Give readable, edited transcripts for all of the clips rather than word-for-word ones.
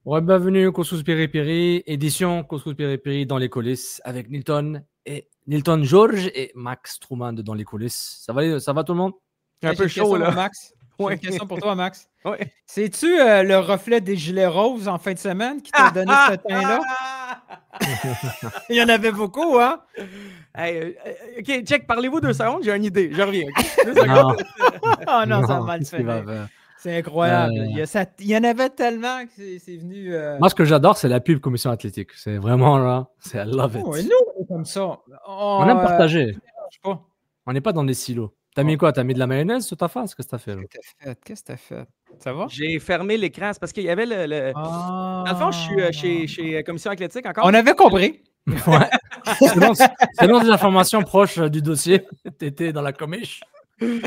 Ouais, bienvenue Couscous Piri-Piri, édition Couscous Piri-Piri dans les coulisses avec Nilton George et Max Truman de Dans les coulisses. Ça va tout le monde? Un peu chaud, là. Max. Ouais. J'ai une question pour toi, Max. Ouais. C'est-tu le reflet des gilets roses en fin de semaine qui t'a donné ce teint-là? Il y en avait beaucoup, hein? Hey, OK, check, parlez-vous 2 secondes, j'ai une idée. Je reviens. OK? 2 Non. secondes. Oh non, ça Non, va mal qu'est-ce qu'il va faire. faire? C'est incroyable. Il y en avait tellement que c'est venu. Moi, ce que j'adore, c'est la pub commission athlétique. C'est vraiment là, I love it. Oh, et nous, on est comme ça. On aime partager. Je sais pas. On n'est pas dans des silos. T'as mis quoi? T'as mis de la mayonnaise sur ta face? Qu'est-ce que t'as fait là? Qu'est-ce que t'as fait? Ça va? J'ai fermé l'écran. C'est parce qu'il y avait le... Ah. Dans le fond, je suis chez Commission athlétique encore. On avait compris. Ouais. Selon des informations proches du dossier, t'étais dans la commiche. Puis,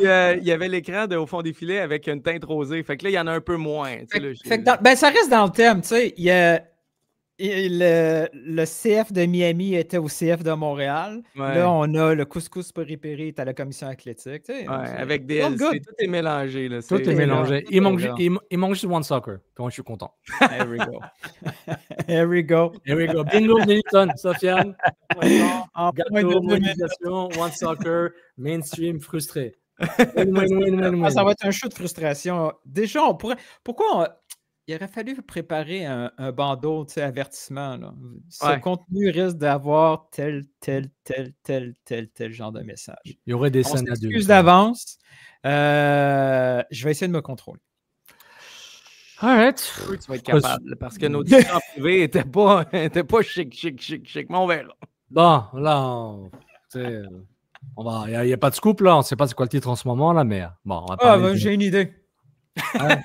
il y avait l'écran au fond des filets avec une teinte rosée. Fait que là, il y en a un peu moins. Ça reste dans le thème. Tu sais, le CF de Miami était au CF de Montréal. Ouais. Là, on a le couscous péripéri est à la commission athlétique. Tu sais, avec des LC. Tout est mélangé. Là. Tout est mélangé. Il manque juste One Soccer. Comment je suis content. Here we go. Here we go. Here we go. Bingo, Nilton, Sofiane. En point Gâteau, de mobilisation, One Soccer, mainstream, frustré. Win. Ça va être un show de frustration. Déjà, on pourrait. Pourquoi il aurait fallu préparer un bandeau, tu sais, avertissement. Là. Ce contenu risque d'avoir tel genre de message. Il y aurait des scènes adultes. Excuse d'avance. Je vais essayer de me contrôler. All right. Oui, tu vas être capable, parce que nos discussions privées n'étaient pas chic. Mais on verra. Bon, là, il n'y a pas de scoop, là. On ne sait pas c'est quoi le titre en ce moment, là, mais bon, on va parler. J'ai une idée. Ouais.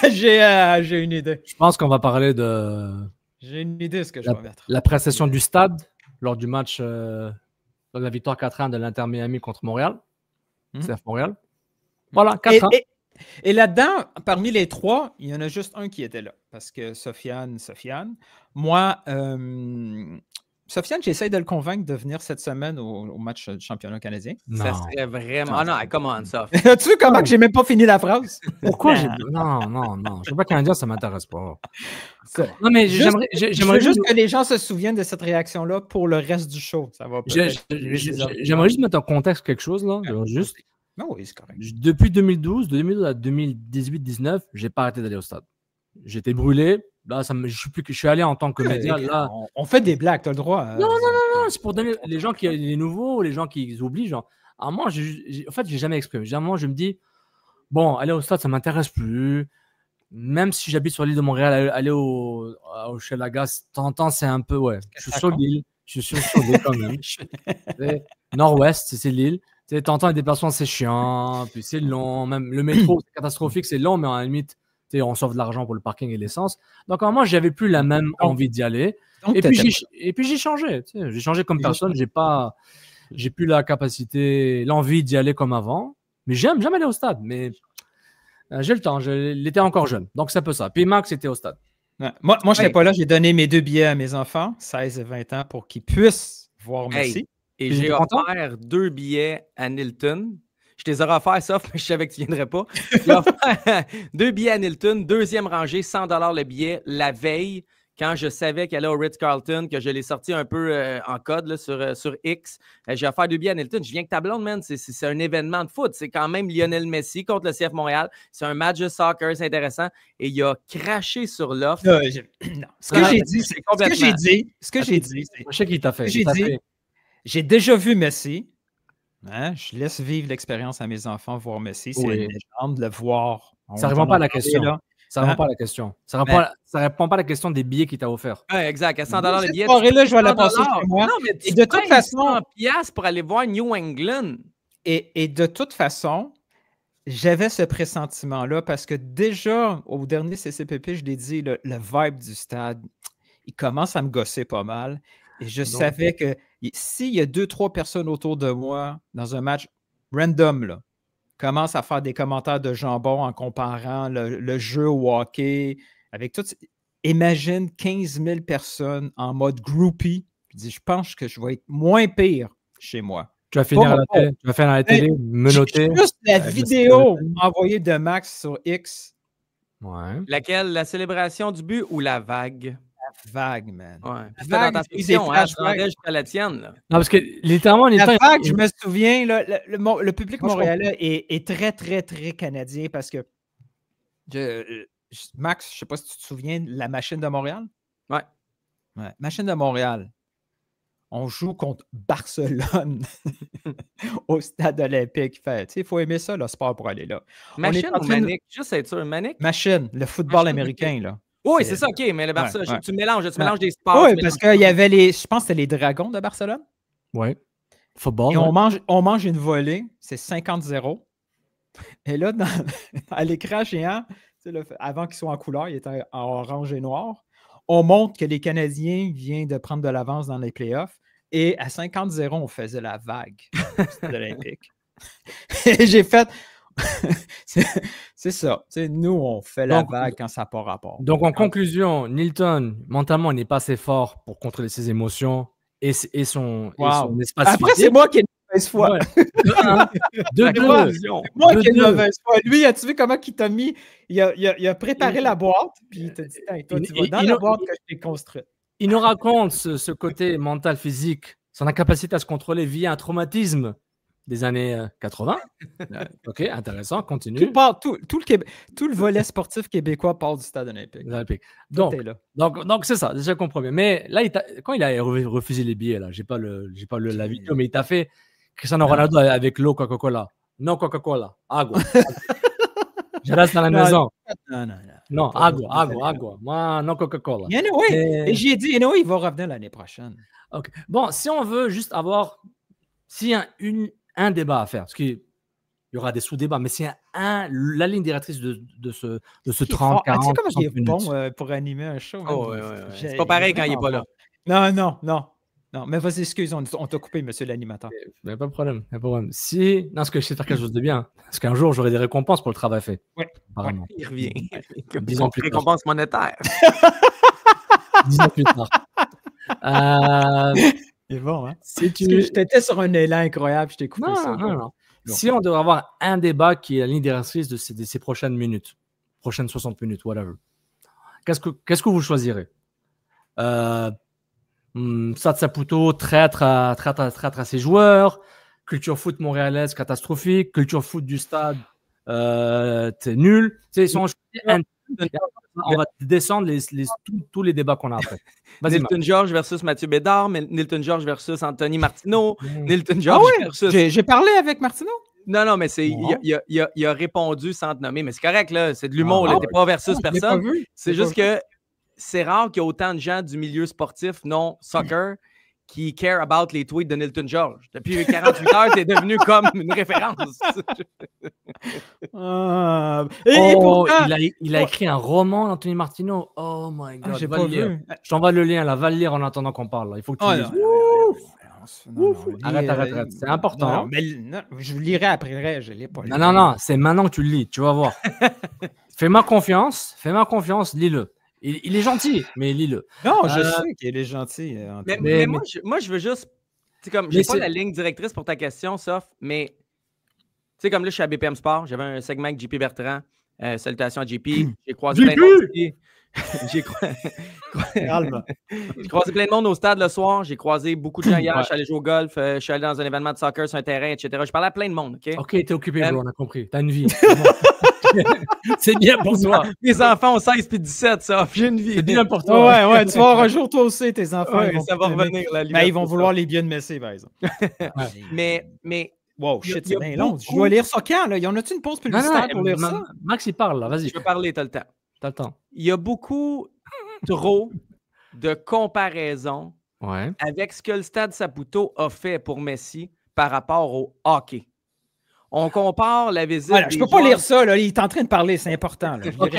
J'ai une idée. Je pense qu'on va parler de... J'ai une idée de ce que je vais mettre. La prestation du stade lors du match de la victoire 4-1 de l'Inter Miami contre Montréal. CF Montréal. Voilà, 4-1. Et là-dedans, parmi les 3, il y en a juste un qui était là. Parce que Sofiane. Moi, Sofiane, j'essaie de le convaincre de venir cette semaine au match du championnat canadien. Non. Ça serait vraiment... Ah non, come on, Sof. As-tu vu comment que j'ai même pas fini la phrase? Pourquoi Non. Je ne sais pas canadien, ça ne m'intéresse pas. Non, mais j'aimerais juste que les gens se souviennent de cette réaction-là pour le reste du show. Ça va j'aimerais juste mettre en contexte quelque chose, là. Juste. Non, oui, c'est correct. Depuis 2012, de 2012 à 2018-19, je n'ai pas arrêté d'aller au stade. J'étais brûlé. Là, je suis allé en tant que média. Là. On fait des blagues, tu as le droit. Non, c'est pour donner les gens les nouveaux, les gens qui oublient. Genre, à moi, en fait, je n'ai jamais exprimé. Généralement, je me dis, bon, aller au stade, ça ne m'intéresse plus. Même si j'habite sur l'île de Montréal, aller au Hochelaga, de temps en temps, c'est un peu, ouais. Je suis sur l'île. Je suis sur l'île quand même. Nord-ouest, c'est l'île. De temps en temps, les déplacements, c'est chiant. Puis c'est long. Même le métro, c'est catastrophique. C'est long, mais à la limite, on sauve de l'argent pour le parking et l'essence. Donc, moi, je n'avais plus la même envie d'y aller. Et puis, j'ai changé. J'ai changé comme personne. J'ai plus la capacité, l'envie d'y aller comme avant. Mais j'aime aller au stade. Mais j'ai le temps. L'étais encore jeune. Donc, c'est un peu ça. Puis Max était au stade. Ouais. Moi je n'étais pas là. J'ai donné mes 2 billets à mes enfants, 16 et 20 ans, pour qu'ils puissent voir Messi. Et j'ai offert 2 billets à Nilton. Je te les aurais offerts, sauf que je savais que tu ne viendrais pas. J'ai offert 2 billets à Nilton, 2e rangée, 100 $ le billet, la veille, quand je savais qu'elle allait au Ritz-Carlton, que je l'ai sorti un peu en code là, sur X. J'ai offert 2 billets à Nilton. Je viens que ta blonde, man, c'est un événement de foot. C'est quand même Lionel Messi contre le CF Montréal. C'est un match de soccer, c'est intéressant. Et il a craché sur l'offre. Ce que j'ai dit, c'est... Je sais qui t'a fait. J'ai déjà vu Messi. Hein? Je laisse vivre l'expérience à mes enfants, voir Messi. C'est une légende de le voir. Ça ne répond pas à la question. Ça ne répond pas à la question. Ça répond pas à la question des billets qu'il t'a offert. Ouais, exact. À 100 $ les billets. Là, je vais la passer chez moi. Non, mais de toute façon, $100 pour aller voir New England. Et de toute façon, j'avais ce pressentiment-là parce que déjà, au dernier CCPP, je l'ai dit, le vibe du stade, il commence à me gosser pas mal. Et je savais que s'il y a 2-3 personnes autour de moi dans un match random, là, commencent à faire des commentaires de jambon en comparant le jeu au hockey avec tout. Imagine 15 000 personnes en mode groupie. Je pense que je vais être moins pire chez moi. Tu vas finir à la télé, menotter. Juste la vidéo envoyée de Max sur X. Ouais. Laquelle? La célébration du but ou la vague? La vague, man. Ouais. C'était vague, dans ta c'est fiction, des hein? Tu flashbacks. rendais jusqu'à la tienne, là. Non, parce que littéralement, La vague, je me souviens, là, le public montréalais est très, très, très canadien parce que Max, je ne sais pas si tu te souviens de la Machine de Montréal. Ouais. Machine de Montréal. On joue contre Barcelone au stade olympique. Il faut aimer ça, le sport, pour aller là. Machine ou Manic? Juste être sûr, Manic? Machine, le football américain, là. Oui, c'est ça, OK, mais le Barça, tu mélanges des sports. Oui, parce qu'il y avait je pense que c'était les Dragons de Barcelone. Oui. Football. Et on mange une volée, c'est 50-0. Et là, à l'écran géant, avant qu'il soit en couleur, il était en orange et noir. On montre que les Canadiens viennent de prendre de l'avance dans les playoffs. Et à 50-0, on faisait la vague au stade olympique. Et j'ai fait... c'est ça. Nous, on fait la vague quand ça n'a pas rapport. Donc, en conclusion, Nilton, mentalement, il n'est pas assez fort pour contrôler ses émotions et son espace. Après, c'est moi qui ai une mauvaise foi. Ouais. Moi qui ai une mauvaise foi. Lui, as-tu vu comment il t'a mis? Il a préparé la boîte, puis il t'a dit, toi, tu vas dans la boîte que je t'ai construite. Il nous raconte ce côté mental, physique, son incapacité à se contrôler via un traumatisme des années 80. OK, intéressant, continue. Tout le volet sportif québécois parle du stade olympique. Donc c'est ça, déjà comprends bien. Mais là, quand il a refusé les billets, là, j'ai pas la vidéo, mais il t'a fait Cristiano Ronaldo avec l'eau Coca-Cola. Non Coca-Cola, agua. Je reste à la maison. Non, agua. Moi, non Coca-Cola. Et j'ai dit, il va revenir l'année prochaine. OK. Bon, si on veut juste avoir... S'il y a un débat à faire, parce qu'il y aura des sous-débats, mais s'il y a la ligne directrice de ce 30, 40, tu sais comment il est minutes. Bon pour animer un show. C'est pas pareil quand il n'est pas là. Non, mais vas-y, excuse, on t'a coupé, monsieur l'animateur. Pas de problème. Non, ce que je sais faire quelque chose de bien, parce qu'un jour, j'aurai des récompenses pour le travail fait. Oui. Apparemment. Il revient. 10 ans plus tard. Récompense monétaire. 10 ans plus tard. C'est bon, hein? Je t'étais sur un élan incroyable, je t'ai coupé ça. Non. Si on devrait avoir un débat qui est la ligne directrice de ces prochaines minutes, prochaines 60 minutes, whatever, qu'est-ce que vous choisirez? Stade Saputo, traître à ses joueurs, culture foot montréalaise catastrophique, culture foot du stade c'est nul. On va descendre tous les débats qu'on a après. Nilton George versus Mathieu Bédard, Nilton George versus Anthony Martineau, Nilton George versus... J'ai parlé avec Martineau? Non, mais il a répondu sans te nommer, mais c'est correct, là, c'est de l'humour, t'es pas versus personne. C'est juste que c'est rare qu'il y ait autant de gens du milieu sportif, non soccer, qui care about les tweets de Nilton George. Depuis 48 heures, t'es devenu comme une référence. Il a écrit un roman d'Anthony Martineau. Oh my God. J'ai pas vu. Je t'envoie le lien, là. Va le lire en attendant qu'on parle. Là. Il faut que tu lises. Arrête. C'est important. Je le lirai après. Je l'ai pas lu. Non. C'est maintenant que tu le lis. Tu vas voir. Fais-moi confiance. Lis-le. Il est gentil, mais lis-le. Non, je sais qu'il est gentil. Mais moi, je veux juste... C'est comme, j'ai pas la ligne directrice pour ta question, sauf, mais... Tu sais, comme là, je suis à BPM Sport. J'avais un segment avec JP Bertrand. Salutations à JP. J'ai croisé plein de monde. J'ai croisé plein de monde au stade le soir. J'ai croisé beaucoup de gens hier. Je suis allé jouer au golf. Je suis allé dans un événement de soccer sur un terrain, etc. Je parlais à plein de monde. OK, t'es occupé, bro, on a compris. T'as une vie. C'est bien pour toi. Mes enfants ont 16 puis 17, ça. J'ai une vie. C'est bien pour toi. Ouais, tu vas avoir un jour, toi aussi, tes enfants. Ça va revenir. Mais ils vont vouloir les biens de Messi, par exemple. Mais wow, shit, c'est bien long. Je dois lire ça quand, là? Y en a-tu une pause publicitaire pour lire ça? Max, il parle, là. Vas-y. Je veux parler, t'as le temps. T'as le temps. Il y a beaucoup trop de comparaisons avec ce que le Stade Saputo a fait pour Messi par rapport au hockey. On compare la visite. Voilà, je peux pas lire ça, là. Il est en train de parler, c'est important. Là. OK.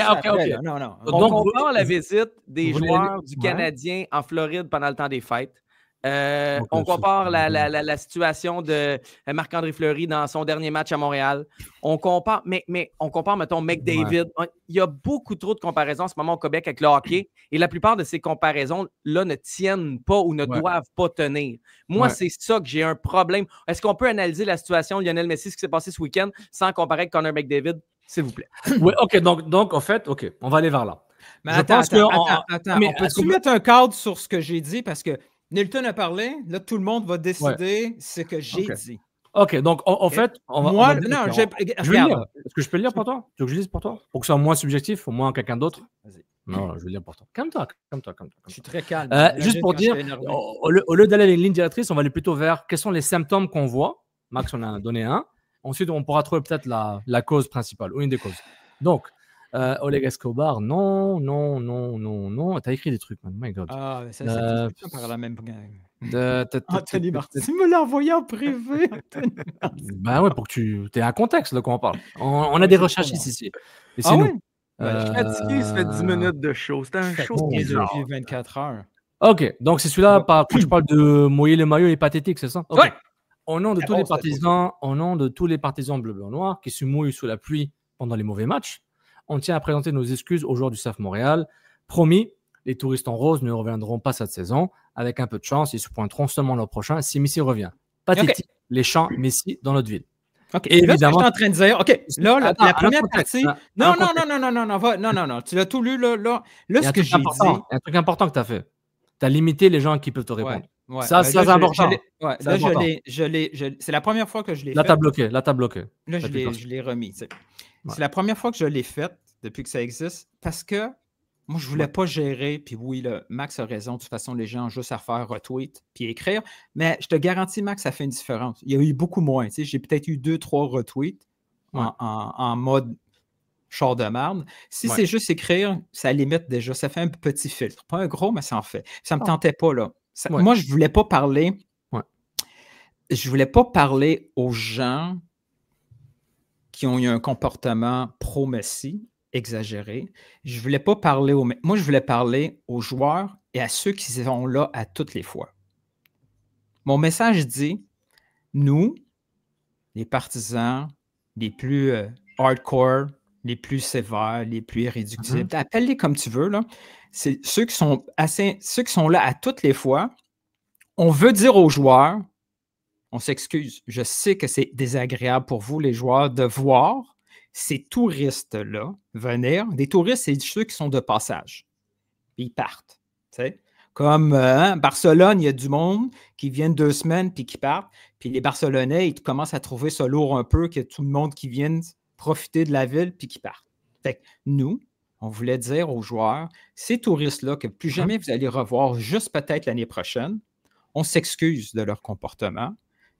Non. On compare la visite des joueurs du Canadien en Floride pendant le temps des fêtes On compare la situation de Marc-André Fleury dans son dernier match à Montréal. On compare, mettons, McDavid. Ouais. Il y a beaucoup trop de comparaisons en ce moment au Québec avec le hockey et la plupart de ces comparaisons-là ne tiennent pas ou ne doivent pas tenir. Moi, c'est ça que j'ai un problème. Est-ce qu'on peut analyser la situation de Lionel Messi, ce qui s'est passé ce week-end, sans comparer avec Connor McDavid, s'il vous plaît? Oui, OK. Donc, en fait, OK, on va aller vers là. Mais attends. On peut-tu mettre un cadre sur ce que j'ai dit? Parce que Nilton a parlé, là, tout le monde va décider ce que j'ai dit. OK, donc en fait, on va. Moi, je vais le lire. Est-ce que je peux le lire pour toi? Tu veux que je lise pour toi? Pour que ce soit moins subjectif, au moins quelqu'un d'autre? Vas-y. Non, je vais le lire pour toi. Calme-toi. Je suis très calme. Juste pour dire, au lieu d'aller à une ligne directrice, on va aller plutôt vers quels sont les symptômes qu'on voit. Max en a donné un. Ensuite, on pourra trouver peut-être la cause principale ou une des causes. Donc, Oleg Escobar, non. T'as écrit des trucs, man. My God. Ah, ça, c'est par la même gang. Anthony Martin. Tu me l'as envoyé en privé, Anthony Martin. Ben ouais, pour que tu aies un contexte de quoi on parle. On a des recherches ici. Et c'est nous. Je suis fatigué, ça fait 10 minutes de show. C'était un show depuis 24 heures. OK, donc c'est celui-là quand tu parles de mouiller le maillot est pathétique, c'est ça? Okay. Ouais. Au nom de tous les partisans bleu-blanc-noir qui se mouillent sous la pluie pendant les mauvais matchs, on tient à présenter nos excuses aux joueurs du CF Montréal. Promis, les touristes en rose ne reviendront pas cette saison. Avec un peu de chance, ils se pointeront seulement l'an prochain si Messi revient. Pathétique, les chants Messi dans notre ville. OK, et là, évidemment, je suis en train de dire, OK, là, la première partie... Non, tu l'as tout lu, là, ce que j'ai dit... Il y a un truc important que tu as fait. Tu as limité les gens qui peuvent te répondre. Ouais. Ça, c'est important. C'est la première fois que je l'ai fait. Là, tu as bloqué. Là, je l'ai remis. C'est la première fois que je l'ai faite depuis que ça existe parce que moi, je ne voulais pas gérer. Puis oui, là, Max a raison. De toute façon, les gens ont juste à faire retweet puis écrire. Mais je te garantis, Max, ça fait une différence. Il y a eu beaucoup moins. J'ai peut-être eu 2-3 retweets en mode char de marde. Si c'est juste écrire, ça limite déjà. Ça fait un petit filtre. Pas un gros, mais ça en fait. Ça ne me tentait pas, là. Moi, je ne voulais pas parler. Je ne voulais pas parler aux gens qui ont eu un comportement pro-Messi exagéré. Je ne voulais pas parler Moi, je voulais parler aux joueurs et à ceux qui sont là à toutes les fois. Mon message dit, nous, les partisans les plus hardcore, les plus sévères, les plus irréductibles, appelle-les comme tu veux, là. C'est ceux qui sont là à toutes les fois. On veut dire aux joueurs, on s'excuse, je sais que c'est désagréable pour vous, les joueurs, de voir ces touristes-là venir. Des touristes, c'est ceux qui sont de passage. Puis ils partent. T'sais? Comme Barcelone, il y a du monde qui viennent 2 semaines puis qui partent. Puis les Barcelonais, ils commencent à trouver ça lourd un peu, qu'il y a tout le monde qui vient profiter de la ville puis qui partent. Fait que nous, on voulait dire aux joueurs, ces touristes-là que plus jamais vous allez revoir, juste peut-être l'année prochaine, on s'excuse de leur comportement.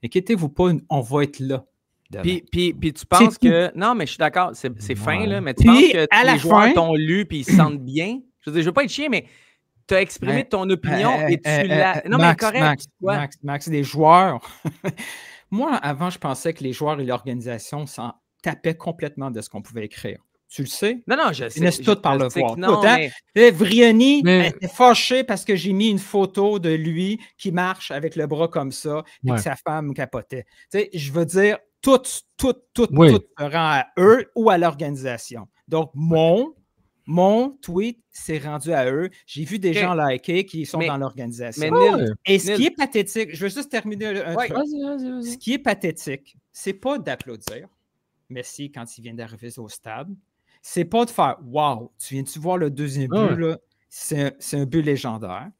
Inquiétez-vous pas, on va être là. Puis tu penses que... Non, mais je suis d'accord, c'est fin, là, mais tu penses que les joueurs t'ont lu puis ils se sentent bien? Je veux pas être chien, mais tu as exprimé ton opinion et tu l'as... Non, Max, mais correct. Max, les joueurs... Moi, avant, je pensais que les joueurs et l'organisation s'en tapaient complètement de ce qu'on pouvait écrire. Tu le sais? Non, je sais. Ils laissent tout par le voir. Non, Vrioni était fâché parce que j'ai mis une photo de lui qui marche avec le bras comme ça et que sa femme capotait. Tu sais, je veux dire, tout se rend à eux ou à l'organisation. Donc, mon tweet s'est rendu à eux. J'ai vu des gens liker qui sont dans l'organisation. Et ce qui est pathétique, je veux juste terminer un truc. Vas-y. Ce qui est pathétique, c'est pas d'applaudir Messi quand il vient d'arriver au stade. C'est pas de faire « Wow, tu viens-tu voir le deuxième but, là? C'est un but légendaire. »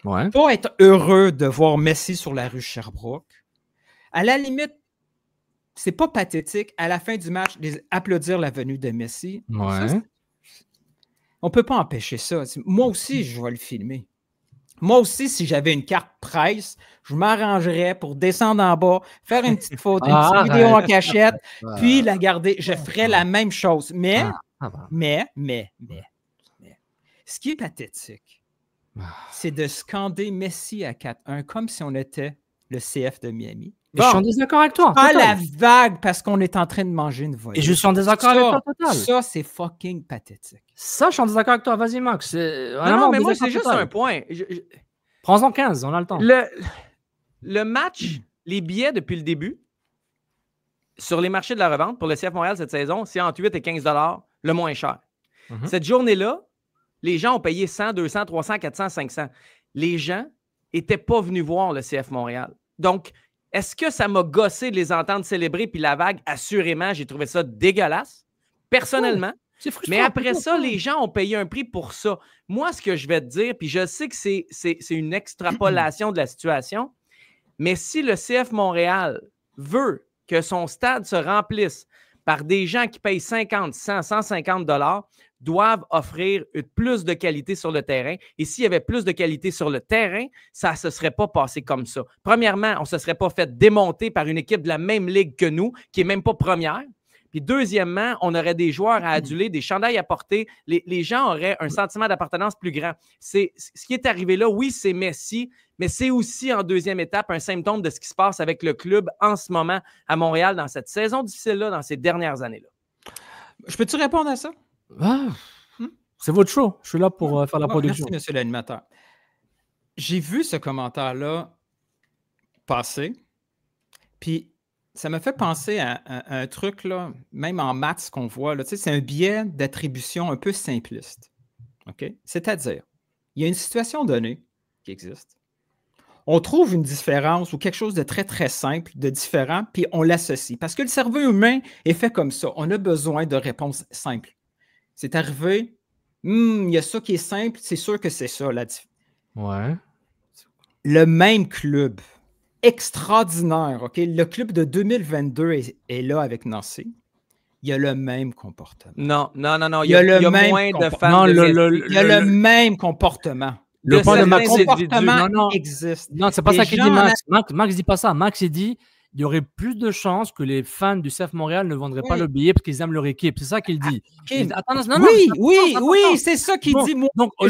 Pas être heureux de voir Messi sur la rue Sherbrooke. À la limite, c'est pas pathétique. À la fin du match, applaudir la venue de Messi. Ça, on peut pas empêcher ça. Moi aussi, je vais le filmer. Moi aussi, si j'avais une carte presse, je m'arrangerais pour descendre en bas, faire une petite photo, une petite vidéo en cachette, puis la garder. Je ferais la même chose. Mais, ce qui est pathétique, c'est de scander Messi à 4-1 comme si on était le CF de Miami. Je suis en désaccord avec toi. Pas la vague parce qu'on est en train de manger une volée. Et je suis en désaccord avec toi total. Ça, c'est fucking pathétique. Ça, je suis en désaccord avec toi. Vas-y, Max. Non, mais moi, c'est juste un point. Prends-en 15, on a le temps. Le match, les billets depuis le début, sur les marchés de la revente pour le CF Montréal cette saison, c'est entre 8 et 15 $ le moins cher. Cette journée-là, les gens ont payé 100, 200, 300, 400, 500. Les gens n'étaient pas venus voir le CF Montréal. Donc, est-ce que ça m'a gossé de les entendre célébrer puis la vague? Assurément, j'ai trouvé ça dégueulasse, personnellement. C'est frustrant. Mais après ça, les gens ont payé un prix pour ça. Moi, ce que je vais te dire, puis je sais que c'est une extrapolation de la situation, mais si le CF Montréal veut que son stade se remplisse par des gens qui payent 50, 100, 150 $, doivent offrir plus de qualité sur le terrain. Et s'il y avait plus de qualité sur le terrain, ça ne se serait pas passé comme ça. Premièrement, on ne se serait pas fait démonter par une équipe de la même ligue que nous, qui n'est même pas première. Puis deuxièmement, on aurait des joueurs à aduler, des chandails à porter. Les gens auraient un sentiment d'appartenance plus grand. Ce qui est arrivé là, oui, c'est Messi, mais c'est aussi en deuxième étape un symptôme de ce qui se passe avec le club en ce moment à Montréal dans cette saison difficile-là, dans ces dernières années-là. Je peux-tu répondre à ça? C'est votre show. Je suis là pour faire la production. Merci, monsieur l'animateur. J'ai vu ce commentaire-là passer, puis ça me fait penser à un truc, là, même en maths qu'on voit. Là, c'est un biais d'attribution un peu simpliste. Okay? C'est-à-dire, il y a une situation donnée qui existe. On trouve une différence ou quelque chose de très, très simple, de différent, puis on l'associe. Parce que le cerveau humain est fait comme ça. On a besoin de réponses simples. C'est arrivé, il y a ça qui est simple, c'est sûr que c'est ça. Ouais. Le même club, extraordinaire, OK? Le club de 2022 est là avec Nancy. Il y a le même comportement. Non. Il y a moins de fans. Il y a le même comportement. Le point de Max comportement existe. Non, c'est pas ça qu'il dit, Max. Max dit pas ça. Max, il dit il y aurait plus de chances que les fans du CF Montréal ne vendraient pas le billet parce qu'ils aiment leur équipe. C'est ça qu'il dit. Oui, c'est ça qu'il dit. Donc, au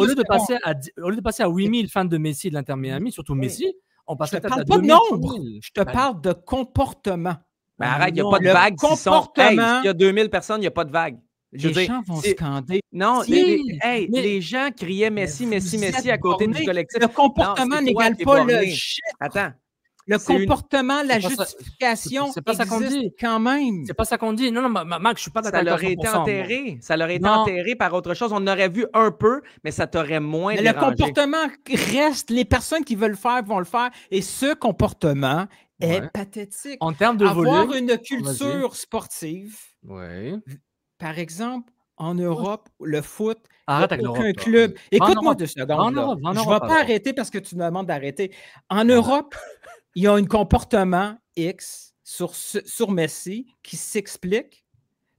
lieu de passer à 8000 fans de Messi et de l'Inter Miami, surtout Messi, on passe à 2000. Je te parle de comportement. Mais arrête, il n'y a pas de vague. S'il y a 2000 personnes, il n'y a pas de vague. Les gens vont scander. Non, les gens criaient Messi, Messi, Messi à côté du collectif. Le comportement n'égale pas le shit. Attends. Le comportement, la justification, c'est pas ça qu'on dit quand même. C'est pas ça qu'on dit. Non, Max, je suis pas d'accord. Ça leur été enterré. Ça leur été enterré par autre chose. On aurait vu un peu, mais ça t'aurait moins dérangé. Le comportement reste. Les personnes qui veulent le faire vont le faire. Et ce comportement est pathétique. En termes de volume. Avoir une culture sportive. Oui. Par exemple, en Europe, le foot, arrête avec aucun club. Écoute-moi 2 secondes. Je ne vais pas arrêter parce que tu me demandes d'arrêter. En Europe, il y a un comportement X sur Messi qui s'explique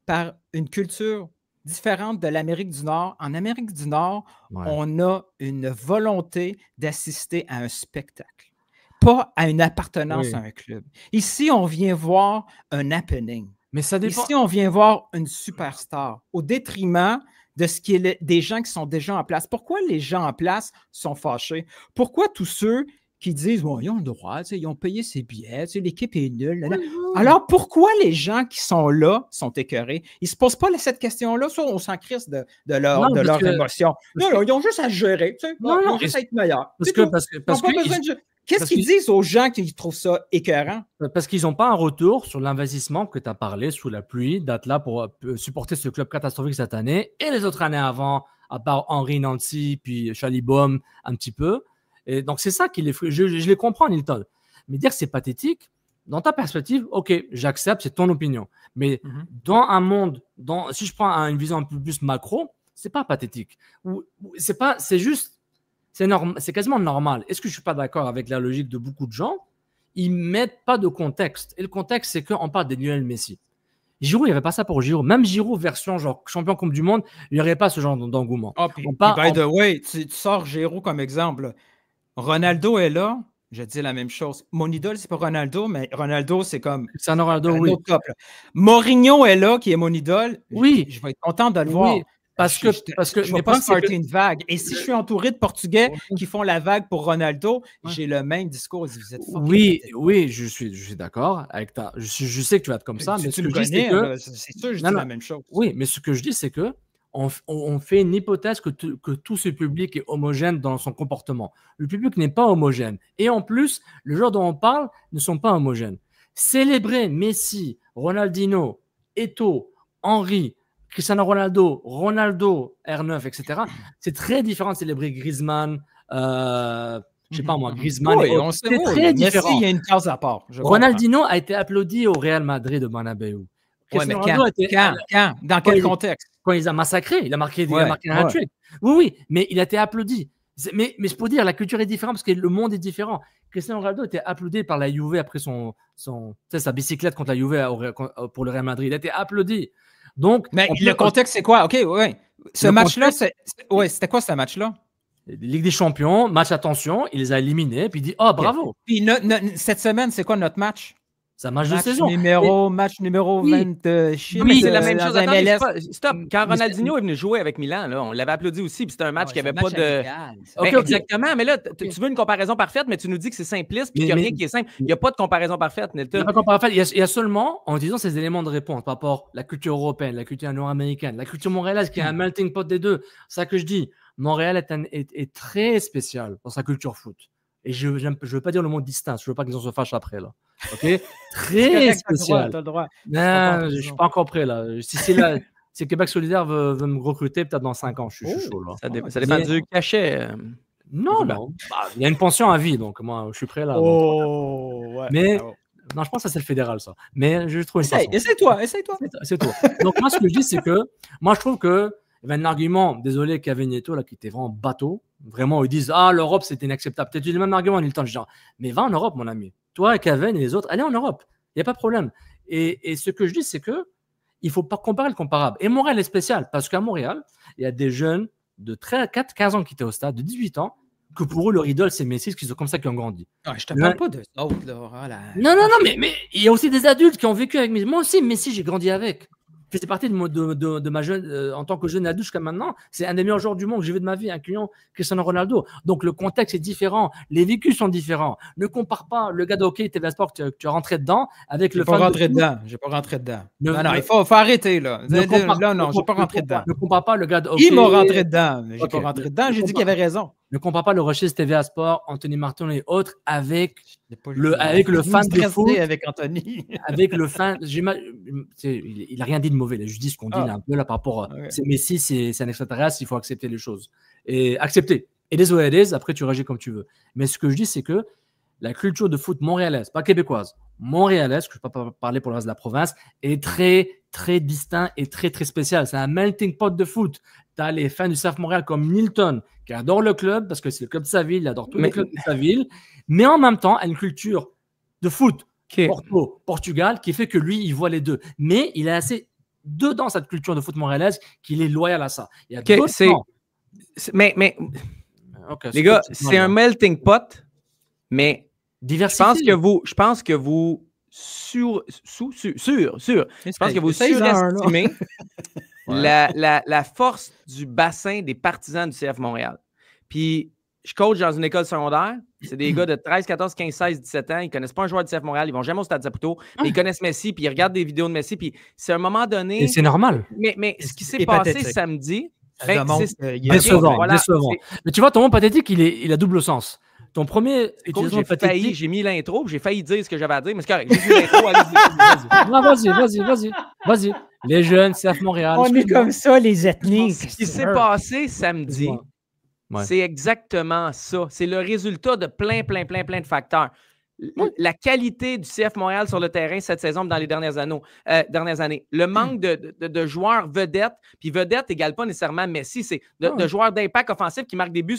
par une culture différente de l'Amérique du Nord. En Amérique du Nord, on a une volonté d'assister à un spectacle, pas à une appartenance à un club. Ici, on vient voir un happening. Mais ça dépend. Ici, on vient voir une superstar au détriment de ce qui est des gens qui sont déjà en place. Pourquoi les gens en place sont fâchés? Pourquoi tous ceux qui disent bon, ils ont le droit, ils ont payé ses billets, l'équipe est nulle. Alors, pourquoi les gens qui sont là sont écœurés? Ils ne se posent pas cette question-là, soit on s'en crisse de leur émotion. Non, ils ont juste à gérer, ils ont juste à être meilleurs. Qu'est-ce qu'ils disent aux gens qui trouvent ça écœurant? Parce qu'ils n'ont pas un retour sur l'investissement que tu as parlé sous la pluie, d'être là pour supporter ce club catastrophique cette année et les autres années avant, à part Henry Nancy, puis Chalibaume un petit peu. Et donc, c'est ça qui les frustré. Je les comprends, Nilton. Mais dire que c'est pathétique, dans ta perspective, OK, j'accepte, c'est ton opinion. Mais dans un monde, si je prends une vision un peu plus macro, c'est pas pathétique. C'est juste, c'est quasiment normal. Est-ce que je suis pas d'accord avec la logique de beaucoup de gens? Ils mettent pas de contexte. Et le contexte, c'est qu'on parle de Lionel Messi. Giroud, il n'y avait pas ça pour Giroud. Même Giroud, version genre champion Coupe du Monde, il n'y aurait pas ce genre d'engouement. By the way, tu sors Giroud comme exemple. Ronaldo est là, je dis la même chose. Mon idole, c'est pas Ronaldo, mais Ronaldo, c'est comme Cristiano Ronaldo, oui. Mourinho est là, qui est mon idole. Oui. Je vais être content de le voir. Parce que je ne vais pas starter une vague. Et si je suis entouré de Portugais qui font la vague pour Ronaldo, j'ai le même discours. Vous êtes oui, je suis d'accord avec je sais que tu vas être comme ça, mais ce que je dis, c'est que c'est sûr, je dis la même chose. Oui, mais ce que je dis, c'est que on fait une hypothèse que tout ce public est homogène dans son comportement. Le public n'est pas homogène. Et en plus, les joueurs dont on parle ne sont pas homogènes. Célébrer Messi, Ronaldinho, Eto'o, Henry, Cristiano Ronaldo, R9, etc., c'est très différent de célébrer Griezmann, je sais pas moi, Griezmann. Oui, on sait, c'est très différent. Messi, il y a une case à part. Ronaldinho a été applaudi au Real Madrid de Bernabéu. Ouais, mais quand? Dans quel contexte? Quand il a massacré, il a marqué un hat-trick. Oui, mais il a été applaudi. Mais je peux dire, la culture est différente parce que le monde est différent. Cristiano Ronaldo était applaudi par la Juve après sa bicyclette contre la Juve pour le Real Madrid. Il a été applaudi. Donc, mais le contexte, c'est quoi? OK, ouais. Ce match-là, c'était quoi ce match-là? Ligue des Champions, match attention, il les a éliminés, puis il dit « Oh, bravo! » Puis cette semaine, c'est quoi notre match? C'est un match de saison. Match numéro 20. Oui, c'est la même chose. Attends, stop. Quand Ronaldinho est venu jouer avec Milan, là, on l'avait applaudi aussi, puis c'était un match qui n'avait pas de... Exactement, mais là, tu veux une comparaison parfaite, mais tu nous dis que c'est simpliste, puis qu'il n'y a rien qui est simple. Il n'y a pas de comparaison parfaite, Nilton. Il y a seulement, en disant ces éléments de réponse par rapport à la culture européenne, la culture nord-américaine, la culture montréalaise, qui est un melting pot des deux. C'est ça que je dis. Montréal est très spécial dans sa culture foot. Et je ne veux pas dire le mot distance, je ne veux pas qu'ils se fâchent après. Là. OK? Très spécial. T'as le droit. Non, je ne suis pas encore prêt. Là. Si Québec solidaire veut me recruter, peut-être dans 5 ans, je suis chaud. Là. Ça dépend du cachet. Non. Il y a une pension à vie, donc moi, je suis prêt là. Mais non, je pense que c'est le fédéral, ça. Mais je trouve Essaye-toi. C'est toi. Donc moi, ce que je dis, c'est que moi, je trouve que il y avait un argument, désolé, Cavigneto, là, qui était vraiment bateau. Vraiment, ils disent « Ah, l'Europe, c'était inacceptable. » Peut-être le même argument, Nilton. Je dis « Mais va en Europe, mon ami. Toi, Caven et les autres, allez en Europe. Il n'y a pas de problème. » Et ce que je dis, c'est que il ne faut pas comparer le comparable. Et Montréal est spécial, parce qu'à Montréal, il y a des jeunes de 15 ans qui étaient au stade, de 18 ans, que pour eux, leur idole, c'est Messi, parce qu'ils sont comme ça qu'ils ont grandi. Ah, je ne te parle pas de ça. Non, mais il y a aussi des adultes qui ont vécu avec Messi. Moi aussi, Messi, j'ai grandi avec. Je faisais partie de ma jeune, en tant que jeune adulte jusqu'à maintenant. C'est un des meilleurs joueurs du monde que j'ai vu de ma vie, incluant Cristiano Ronaldo. Donc, le contexte est différent. Les vécus sont différents. Ne compare pas le gars de hockey TVA Sport que tu as rentré dedans avec le fan. J'ai pas rentré dedans. Non, il faut arrêter, là. Non, j'ai pas rentré dedans. Ne compare pas le gars de hockey. Il m'a rentré dedans. J'ai pas rentré dedans. J'ai dit qu'il avait raison. Ne compare pas le Rochester TVA Sport, Anthony Martin et autres avec le fan de foot. Avec Anthony. Avec le fan. Il n'a rien dit de mauvais. Là. Je dis ce qu'on dit là, un peu là, par rapport à c'est Messi, c'est un extraterrestre, il faut accepter les choses. Et accepter. Et désolé, après tu réagis comme tu veux. Mais ce que je dis, c'est que la culture de foot montréalaise, pas québécoise, montréalaise, que je ne peux pas parler pour le reste de la province, est très, très distinct et très, très spécial. C'est un melting pot de foot. Tu as les fans du CF Montréal comme Nilton, qui adore le club parce que c'est le club de sa ville, il adore tous les clubs de sa ville, mais en même temps, a une culture de foot, Porto, Portugal, qui fait que lui, il voit les deux. Mais il est assez dedans cette culture de foot montréalaise qu'il est loyal à ça. Il y a les gars, c'est un melting pot, mais je pense que vous surestimez la force du bassin des partisans du CF Montréal. Puis, je coach dans une école secondaire. C'est des gars de 13, 14, 15, 16, 17 ans. Ils ne connaissent pas un joueur du CF Montréal. Ils ne vont jamais au Stade Saputo. Mais ils connaissent Messi, puis ils regardent des vidéos de Messi. Puis, c'est un moment donné... Et c'est normal. Mais ce qui s'est passé samedi... Décevant. Mais tu vois, ton mot pathétique, il a double sens. Ton premier utilisation pathétique... J'ai mis l'intro, j'ai failli dire ce que j'avais à dire, mais c'est correct. J'ai mis l'intro, vas-y. Les jeunes, CF Montréal. On est comme ça, les ethnies. Ce qui s'est passé samedi, c'est exactement ça. C'est le résultat de plein de facteurs. La qualité du CF Montréal sur le terrain cette saison dans les dernières années. Le manque de joueurs vedettes, puis vedettes égale pas nécessairement Messi, c'est de joueurs d'impact offensif qui marquent des buts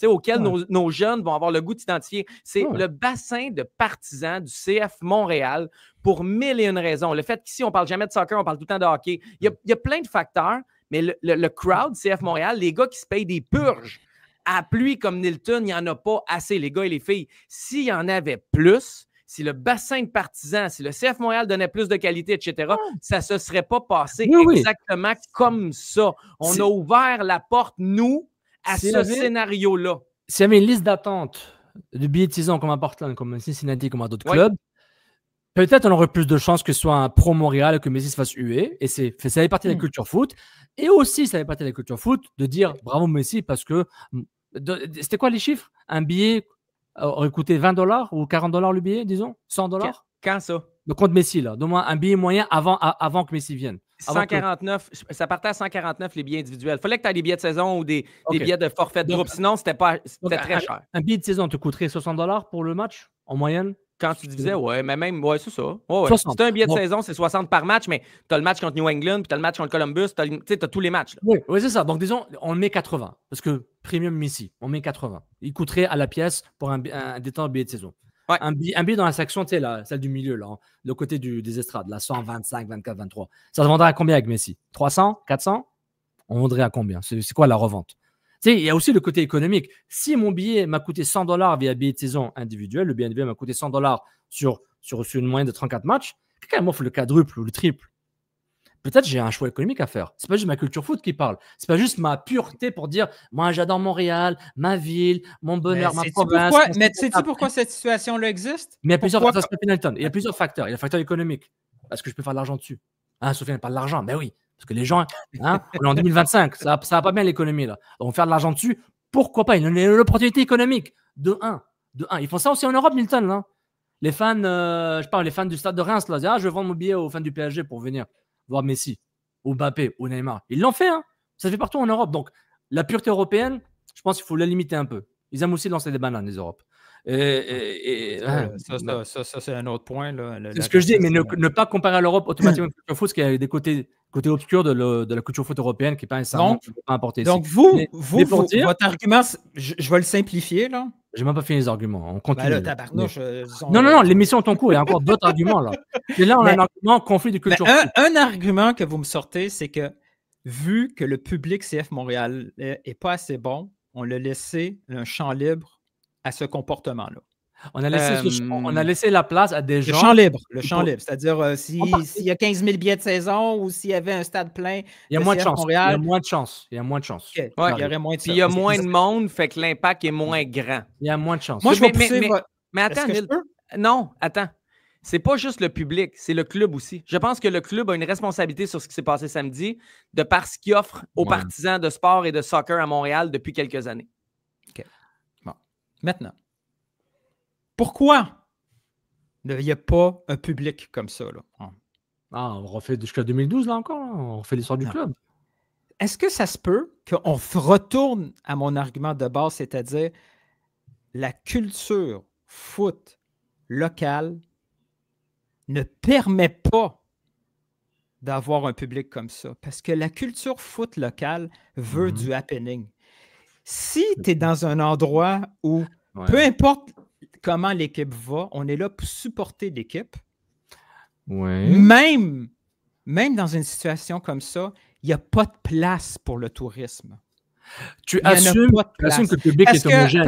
auxquels nos jeunes vont avoir le goût d'identifier. C'est le bassin de partisans du CF Montréal pour mille et une raisons. Le fait qu'ici, on ne parle jamais de soccer, on parle tout le temps de hockey. Il y a plein de facteurs, mais le crowd CF Montréal, les gars qui se payent des purges, à pluie comme Nilton, il n'y en a pas assez, les gars et les filles. S'il y en avait plus, si le bassin de partisans, si le CF Montréal donnait plus de qualité, etc., ça ne se serait pas passé exactement comme ça. On a ouvert la porte, nous, à ce scénario-là. S'il y avait une liste d'attente de billets de saison comme à Portland, comme à Cincinnati, comme à d'autres clubs, Peut-être on aurait plus de chances que ce soit un pro Montréal et que Messi se fasse huer. Et ça fait partie de la culture foot. Et aussi, ça fait partie de la culture foot de dire bravo Messi parce que. C'était quoi les chiffres? Un billet aurait coûté $20 ou $40 le billet, disons? $100? Quand ça? Le compte Messi, là. Donne-moi un billet moyen avant que Messi vienne. 149, ça partait à 149 les billets individuels. Il fallait que tu aies des billets de saison ou des billets de forfait de groupe. Sinon, c'était très cher. Un billet de saison te coûterait $60 pour le match, en moyenne? Quand tu divisais, mais même, c'est ça. Ouais. 60. Si tu as un billet de saison, c'est 60 par match, mais tu as le match contre New England, puis tu as le match contre Columbus, tu as tous les matchs. Là. Oui, c'est ça. Donc, disons, on met 80, parce que Premium Messi, on met 80. Il coûterait à la pièce pour un détente billet de saison. Ouais. Un billet dans la section, tu sais, celle du milieu, là, le côté des estrades, là, 125, 24, 23. Ça se vendrait à combien avec Messi? 300, 400? On vendrait à combien? C'est quoi la revente? Tu sais, il y a aussi le côté économique. Si mon billet m'a coûté $100 via billet de saison individuel, le billet individuel m'a coûté $100 sur une moyenne de 34 matchs, quelqu'un m'offre le quadruple ou le triple. Peut-être j'ai un choix économique à faire. C'est pas juste ma culture foot qui parle. C'est pas juste ma pureté pour dire moi j'adore Montréal, ma ville, mon bonheur, ma province. Mais sais-tu pourquoi cette situation-là existe? Mais il y a plusieurs facteurs. Il y a plusieurs facteurs. Il y a le facteur économique. Parce que je peux faire de l'argent dessus. Sofiane parle de l'argent. Ben oui. Parce que les gens, on est en 2025, ça va pas bien l'économie là. Donc faire de l'argent dessus, pourquoi pas? Il y a une opportunité économique. De 1. Ils font ça aussi en Europe, Milton. Là. Les fans, les fans du stade de Reims, là, disent, je vais vendre mon billet aux fans du PSG pour venir voir Messi, ou Mbappé, ou Neymar. Ils l'ont fait, hein. Ça se fait partout en Europe. Donc, la pureté européenne, je pense qu'il faut la limiter un peu. Ils aiment aussi lancer des bananes, les Europes. Ça, c'est un autre point. C'est ce que je dis, mais ne pas comparer à l'Europe automatiquement avec la culture foot, parce qu'il y a des côtés obscurs de la culture foot européenne qui n'est pas nécessairement importée ici. Donc, votre argument, je vais le simplifier, là. J'ai même pas fini les arguments. On continue. Ben là, non, l'émission est en cours. Il y a encore d'autres arguments, là. Et là, on a un argument conflit de culture foot. Un argument que vous me sortez, c'est que vu que le public CF Montréal n'est pas assez bon, on l'a laissé un champ libre à ce comportement-là. On a laissé la place à des gens. Le champ libre. C'est-à-dire, s'il y a 15 000 billets de saison ou s'il y avait un stade plein, il y a moins de chance. Il y a moins de chance. Il y aurait moins de Puis il y a moins de monde, fait que l'impact est moins grand. Il y a moins de chance. Moi, je vais pousser mais attends, non, attends. C'est pas juste le public, c'est le club aussi. Je pense que le club a une responsabilité sur ce qui s'est passé samedi, de par ce qu'il offre aux partisans de sport et de soccer à Montréal depuis quelques années. OK. Bon. Maintenant, pourquoi il n'y a pas un public comme ça? Là? On refait jusqu'à 2012, là encore. Là. On refait l'histoire du club. Est-ce que ça se peut qu'on retourne à mon argument de base, c'est-à-dire la culture foot locale ne permet pas d'avoir un public comme ça? Parce que la culture foot locale veut du happening. Si tu es dans un endroit où, peu importe comment l'équipe va, on est là pour supporter l'équipe. Même dans une situation comme ça, il n'y a pas de place pour le tourisme. Tu assumes que le public est homogène.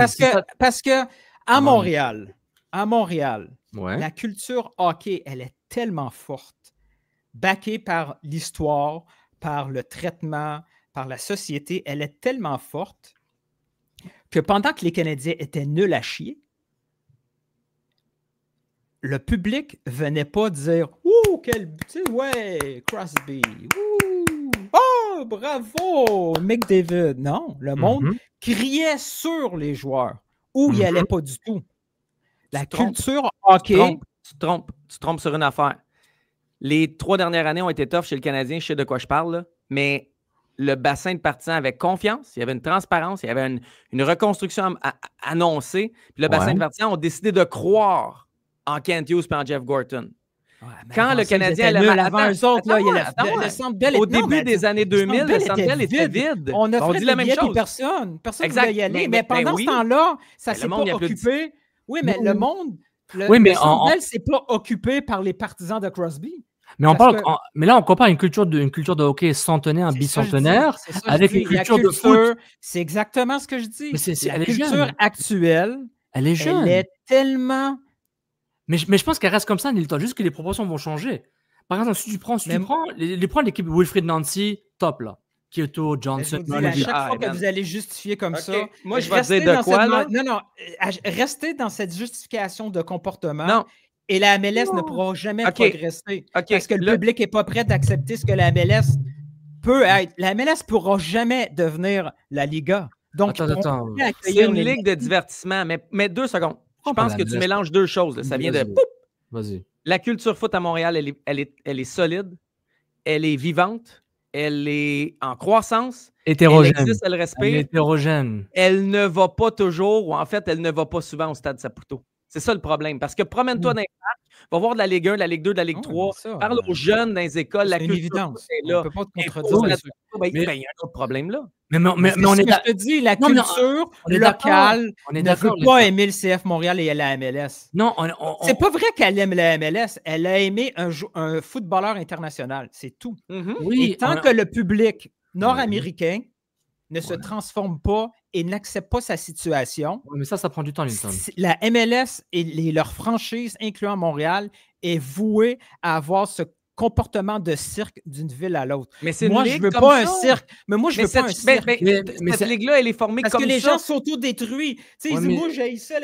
Parce que à Montréal, la culture hockey, elle est tellement forte, backée par l'histoire, par le traitement, par la société, elle est tellement forte que pendant que les Canadiens étaient nuls à chier, le public ne venait pas dire « Ouh, Crosby! Ouh! Oh, bravo! McDavid! » Non, le monde criait sur les joueurs ou il n'y allait pas du tout. La culture hockey... Tu te trompes sur une affaire. Les 3 dernières années ont été tough chez le Canadien, je sais de quoi je parle, là, mais le bassin de partisans avait confiance, il y avait une transparence, il y avait une reconstruction annoncée, puis le bassin de partisans ont décidé de croire en Kent Hughes et en Jeff Gorton. Quand le Canadien au début des années 2000, le Centre Bell était vide. On dit la même chose. Personne ne voulait y aller. Mais pendant ce temps-là, ça ne s'est pas occupé. Oui, mais le monde, le Centre Bell ne s'est pas occupé par les partisans de Crosby. Mais mais là, on compare une culture de hockey centenaire, bicentenaire, avec une culture de foot. C'est exactement ce que je dis. La culture actuelle, elle est tellement... Mais je pense qu'elle reste comme ça, Nilton, juste que les proportions vont changer. Par exemple, si tu prends l'équipe Wilfried Nancy, top là. Kyoto, Johnson. À chaque fois que vous allez justifier comme ça, moi je vais dire de quoi là? Non, restez dans cette justification de comportement. Non. Et la MLS ne pourra jamais progresser OK. parce que le public n'est pas prêt d'accepter ce que la MLS peut être. La MLS ne pourra jamais devenir la Liga. Donc, attends. C'est une ligue de divertissement, mais 2 secondes. Je pense que tu mélanges deux choses. Là. Ça vient de... Vas-y. La culture foot à Montréal, elle est solide, elle est vivante, elle est en croissance. Hétérogène. Elle existe, elle respire. Elle est hétérogène. Elle ne va pas toujours, ou en fait, elle ne va pas souvent au Stade Saputo. C'est ça le problème. Parce que promène-toi dans les parcs, va voir de la Ligue 1, de la Ligue 2, de la Ligue 3, parle aux jeunes dans les écoles, la culture évidence. est là. On ne peut pas te contredire. Il y a un autre problème là. Mais on est je te dis, la culture locale ne veut pas aimer le CF Montréal et la MLS. Non, c'est pas vrai qu'elle aime la MLS. Elle a aimé un footballeur international. C'est tout. Oui, et tant que le public nord-américain ne se transforme pas et n'accepte pas sa situation. Mais ça prend du temps, Nilton. La MLS et leurs franchises, incluant Montréal, est vouée à avoir ce comportement de cirque d'une ville à l'autre. Mais c'est moi, je veux pas un cirque. Mais moi, je veux pas un cirque. Mais cette ligue-là, elle est formée comme ça. Parce que les gens s'auto-détruisent. Tu sais, ils disent, moi, j'ai ça.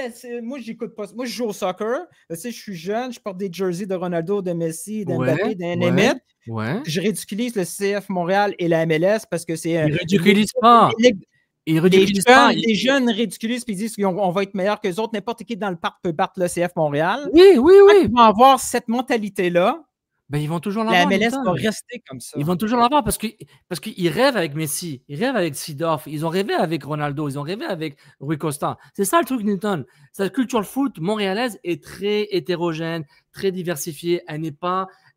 Moi, j'écoute pas. Moi, je joue au soccer. Tu sais, je suis jeune. Je porte des jerseys de Ronaldo, de Messi, d'Mbappé, d'Nemeth. Je ridiculise le CF Montréal et la MLS parce que c'est... Ils ridiculisent pas. Les jeunes ridiculisent et disent qu'on va être meilleurs que les autres. N'importe qui dans le parc peut battre le CF Montréal. Oui. Ils vont avoir cette mentalité-là. Ben, ils vont toujours l'avoir. La MLS va rester comme ça. Ils vont toujours l'avoir parce qu'ils rêvent avec Messi, ils rêvent avec Seedorf, ils ont rêvé avec Ronaldo, ils ont rêvé avec Rui Costa. C'est ça le truc, Nilton. Sa culture foot montréalaise est très hétérogène, très diversifiée.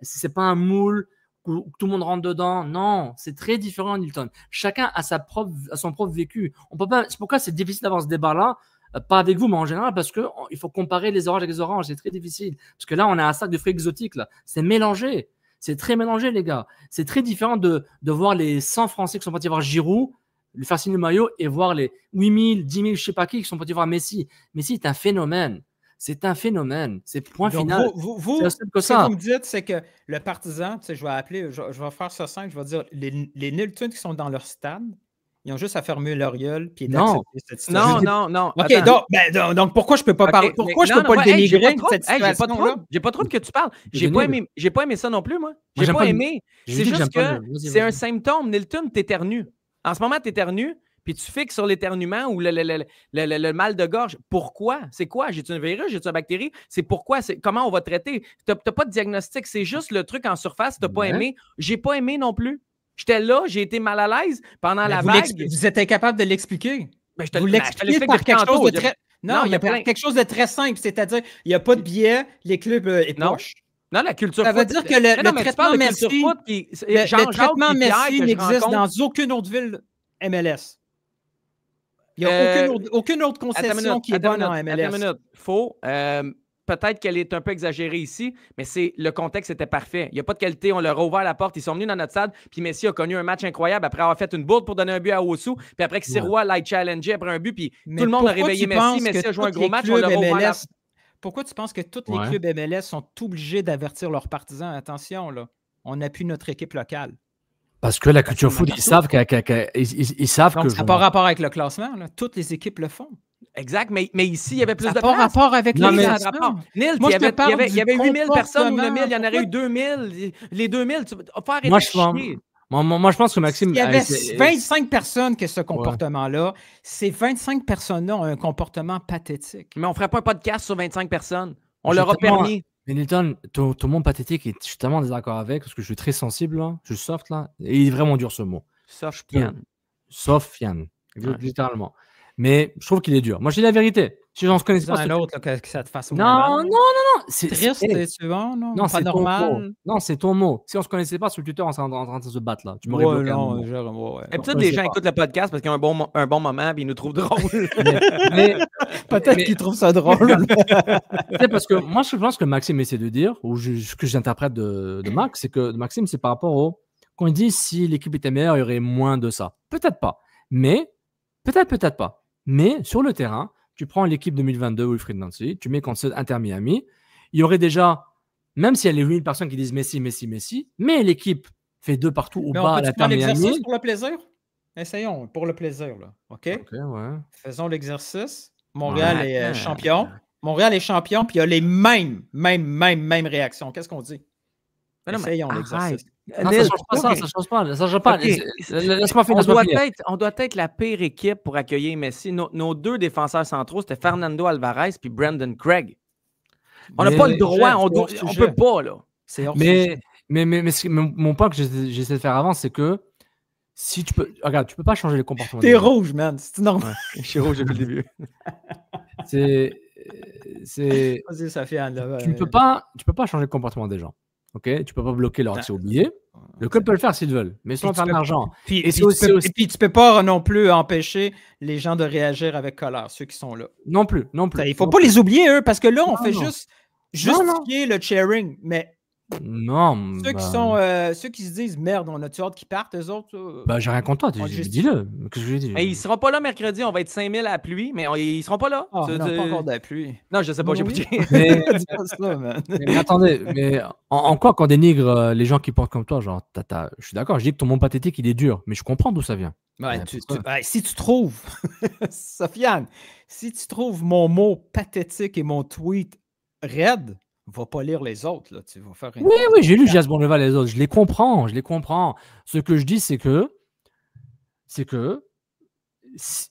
C'est pas un moule où tout le monde rentre dedans. Non, c'est très différent, Nilton. Chacun a son propre vécu. On peut pas. C'est pourquoi c'est difficile d'avoir ce débat-là. Pas avec vous, mais en général, parce qu'il faut comparer les oranges avec les oranges. C'est très difficile. Parce que là, on a un sac de fruits exotiques. Là. C'est mélangé. C'est très mélangé, les gars. C'est très différent de voir les 100 Français qui sont partis voir Giroud, lui faire signer le maillot, et voir les 8000, 10 000, je ne sais pas qui sont partis voir Messi. Messi est un phénomène. C'est un phénomène. C'est point final. Ce que vous me dites, c'est que le partisan, tu sais, je vais faire ça simple, je vais dire, les Nilton qui sont dans leur stade, ils ont juste à fermer leur gueule et d'accepter cette situation. Non. OK, donc pourquoi je ne peux pas parler? Pourquoi je ne peux pas le dénigrer, cette situation-là? J'ai pas trop que tu parles. J'ai pas aimé ça non plus, moi. J'ai pas aimé. C'est juste que c'est un symptôme. Nilton, t'éternues. En ce moment, t'éternues, puis tu fixes sur l'éternuement ou le mal de gorge. Pourquoi? C'est quoi? J'ai-tu un virus? J'ai-tu une bactérie? C'est pourquoi? Comment on va traiter? Tu n'as pas de diagnostic. C'est juste le truc en surface. Tu n'as pas aimé. J'ai pas aimé non plus. J'étais là, j'ai été mal à l'aise pendant la vague. Vous êtes incapable de l'expliquer. Vous l'expliquez par quelque chose de très... Non, il y a quelque chose de très simple, c'est-à-dire il n'y a pas de billets, les clubs épochent. Non, la culture foot. Ça veut dire que le traitement Messi n'existe dans aucune autre ville MLS. Il n'y a aucune autre concession qui est bonne en MLS. Attends une minute. Faux. Peut-être qu'elle est un peu exagérée ici, mais le contexte était parfait. Il n'y a pas de qualité. On leur a ouvert la porte. Ils sont venus dans notre stade. Puis Messi a connu un match incroyable après avoir fait une bourde pour donner un but à Osu. Puis après que Sirois l'a challengé après un but. Puis tout le monde a réveillé Messi. Messi a joué un gros match. On leur a ouvert la porte. Pourquoi tu penses que tous les clubs MLS sont obligés d'avertir leurs partisans? Attention, là, on appuie notre équipe locale. Parce que la culture foot, ils savent que ça n'a pas rapport avec le classement. Là. Toutes les équipes le font. Exact, mais ici, il y avait plus de place. Ça n'a pas rapport avec les classements. Nil, il y avait 8000 personnes ou 9000, il y en aurait eu 2000. Les 2000, tu vas faire arrêter de chier. Moi, je pense que Maxime... Il y avait 25 personnes qui ont ce comportement-là. Ces 25 personnes-là ont un comportement pathétique. Mais on ne ferait pas un podcast sur 25 personnes. On leur a permis. Mais Nilton, ton monde pathétique, je suis tellement désaccord avec, parce que je suis très sensible, là. Je suis soft, là. Et il est vraiment dur, ce mot. Soft-fian. Littéralement. Mais je trouve qu'il est dur. Moi, je dis la vérité. Si on se connaissait pas... un autre que ça te fasse Non. C'est triste, c'est bon, non? Non, pas normal. Non, c'est ton mot. Si on se connaissait pas sur Twitter, on serait en train de se battre, là. Tu m'aurais bloqué. Peut-être les gens écoutent le podcast parce qu'ils ont un bon moment et ils nous trouvent drôle. Peut-être qu'ils trouvent ça drôle. Parce que moi, je pense que Maxime essaie de dire, ou ce que j'interprète de Max, c'est que Maxime, c'est par rapport au... Quand il dit si l'équipe était meilleure, il y aurait moins de ça. Peut-être pas. Mais, peut-être pas. Mais sur le terrain, tu prends l'équipe 2022 Wilfried Nancy, tu mets contre Inter Miami, il y aurait déjà, même s'il y a les 8000 personnes qui disent Messi, mais l'équipe fait 2 partout au bas à l'Inter Miami. L'exercice pour le plaisir? Essayons, pour le plaisir. Là. OK? Ouais. Faisons l'exercice. Montréal est champion. Montréal est champion, puis il y a les mêmes réactions. Qu'est-ce qu'on dit? Mais non, mais Essayons l'exercice. Non, ça change pas ça, ça change pas. Ça change pas. Ok. Laisse-moi finir. On doit être la pire équipe pour accueillir Messi. Nos deux défenseurs centraux, c'était Fernando Alvarez puis Brandon Craig. On n'a pas le droit, on peut pas, là. C'est hors mais mon point que j'essaie de faire avant, c'est que si tu peux. Regarde, tu peux pas changer les comportements. T'es rouge, man. C'est normal. Ouais, je suis rouge depuis le début. Vas-y, Sofiane. Là, tu peux pas changer le comportement des gens. Ok, tu peux pas bloquer leur accès au billet. Le club peut le faire s'ils veulent, mais sans faire de l'argent. Puis tu peux pas non plus empêcher les gens de réagir avec colère, ceux qui sont là. Non plus. Il faut pas les oublier, eux, parce que là, on fait juste justifier le cheering, mais non. Ceux qui se disent merde, on a-tu hâte qu'ils partent, eux autres? J'ai rien contre toi, dis-le. Qu'est-ce que je dis? Ils seront pas là mercredi, on va être 5000 à la pluie, mais ils seront pas là. Non, pas encore de la pluie. Non, je sais pas, j'ai pas dit. Mais attendez, mais en quoi qu'on dénigre les gens qui portent comme toi, genre, je suis d'accord, je dis que ton monde pathétique, il est dur, mais je comprends d'où ça vient. Si tu trouves, Sofiane, si tu trouves mon mot pathétique et mon tweet raide, va pas lire les autres. Là. Tu vas faire une... Oui, j'ai lu Jas Bonleval et les autres. Je les comprends. Ce que je dis, c'est que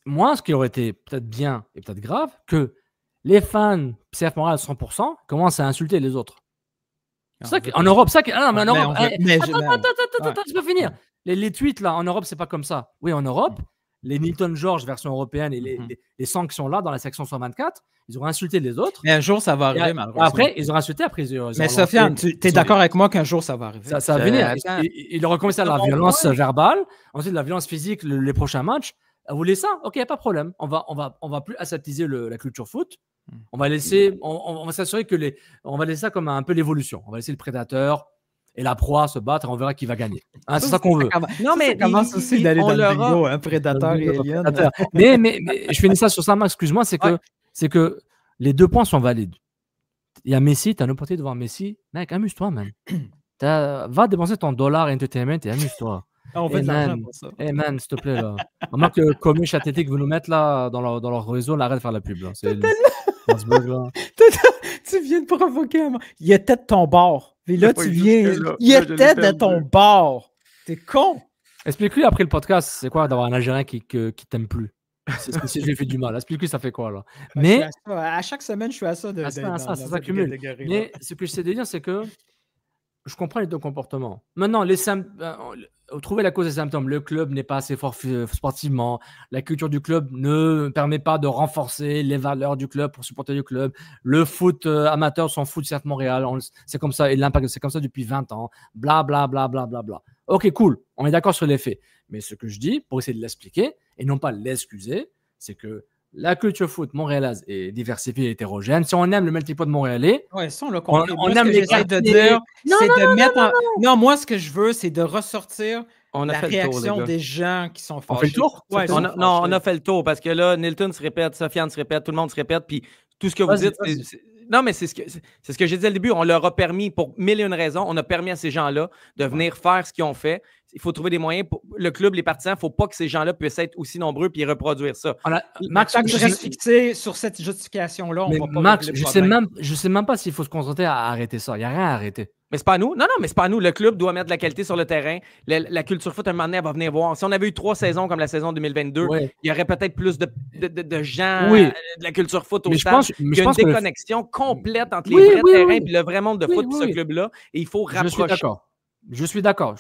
moi, ce qui aurait été peut-être bien et peut-être grave, que les fans CF Montréal à 100% commencent à insulter les autres. En Europe, ça... Non, mais en Europe... Attends, je peux finir. Les tweets, là, en Europe, c'est pas comme ça. Oui, en Europe, les Nilton George version européenne et les 100 qui sont là dans la section 124, ils auraient insulté les autres. Mais un jour, ça va arriver, malheureusement. Après, ils auraient insulté. Mais Sofiane, tu es d'accord avec moi qu'un jour, ça va arriver? Ça va venir. Il aurait commencé à la violence verbale, ensuite la violence physique les prochains matchs. Vous voulez ça? Ok, pas de problème. On va plus aseptiser la culture foot. On va laisser, on va s'assurer on va laisser ça comme un peu l'évolution. On va laisser le prédateur et la proie se battre et on verra qui va gagner. C'est ça qu'on veut. Non, mais ça commence aussi d'aller dans le bingo, hein, prédateur et alien. Mais je finis ça sur ça, Max, excuse-moi, c'est que les 2 points sont valides. Il y a Messi, tu as une opportunité de voir Messi. Mec, amuse-toi, man. Va dépenser ton dollar entertainment et amuse-toi. On fait de l'argent pour ça. Man, s'il te plaît, là. À moins que Comiche Athlétique veut nous mettre là dans leur réseau, arrête de faire la pub. Là. C'est tu viens de provoquer. Il était de ton bord. Mais là, tu viens. Il était de ton bord. T'es con. Explique-lui après le podcast, c'est quoi d'avoir un Algérien qui t'aime plus. C'est ce que si je lui ai fait du mal. Explique-lui, ça fait quoi là. Mais à chaque semaine, je suis à ça. Ça s'accumule. Mais ce que j'essaie de dire, c'est que je comprends les 2 comportements. Maintenant, trouver la cause des symptômes. Le club n'est pas assez fort sportivement. La culture du club ne permet pas de renforcer les valeurs du club pour supporter le club. Le foot amateur s'en fout de CF Montréal. C'est comme ça. Et l'impact, c'est comme ça depuis 20 ans. Bla, bla, bla, bla, bla, bla. Ok, cool. On est d'accord sur les faits. Mais ce que je dis, pour essayer de l'expliquer, et non pas l'excuser, c'est que la culture foot montréalaise est diversifiée et hétérogène. Si on aime le melting pot montréalais, ça, on l'a compris. On aime les gars de dire, non, moi, ce que je veux, c'est de ressortir la réaction des gens qui sont fâchés. On fait le tour? On a fait le tour parce que là, Nilton se répète, Sofiane se répète, tout le monde se répète, puis tout ce que vous dites, non, mais c'est ce que j'ai dit au début. On leur a permis, pour 1000 et une raisons, on a permis à ces gens-là de venir faire ce qu'ils ont fait. Il faut trouver des moyens pour le club, les partisans. Il ne faut pas que ces gens-là puissent être aussi nombreux et reproduire ça. Max, tant que je reste fixé sur cette justification-là, on va pas. Max, je sais même pas s'il faut se concentrer à arrêter ça. Il n'y a rien à arrêter. Mais c'est pas à nous. Non, mais c'est pas à nous. Le club doit mettre de la qualité sur le terrain. La culture foot, un moment donné, elle va venir voir. Si on avait eu 3 saisons comme la saison 2022, il y aurait peut-être plus de gens de la culture foot au stade. Il y a une déconnexion complète entre les vrais terrains et le vrai monde de foot et ce club-là. Et il faut rapprocher. Je suis d'accord.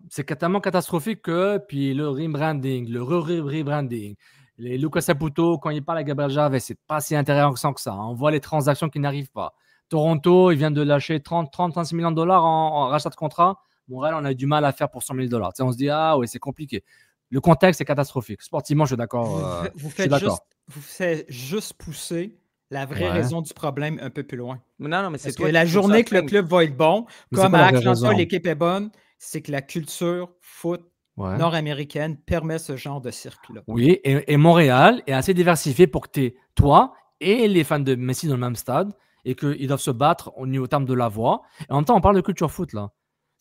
C'est tellement catastrophique que, puis le rebranding, le rebranding, les Lucas Saputo, quand il parle à Gabriel Gervais, c'est pas si intéressant que ça. On voit les transactions qui n'arrivent pas. Toronto, il vient de lâcher 30-36 millions de dollars en rachat de contrat. Montréal, on a du mal à faire pour 100 000 dollars. On se dit, oui, c'est compliqué. Le contexte est catastrophique. Sportivement, je suis d'accord. Vous faites juste pousser la vraie raison du problème un peu plus loin. Non, mais c'est toi. Que la journée que le club va être bon, comme à Atlanta, l'équipe est bonne, c'est que la culture foot nord-américaine permet ce genre de cirque-là. Oui, et Montréal est assez diversifié pour que tu aies toi et les fans de Messi dans le même stade et qu'ils doivent se battre au terme de la voix. Et en même temps, on parle de culture foot, là.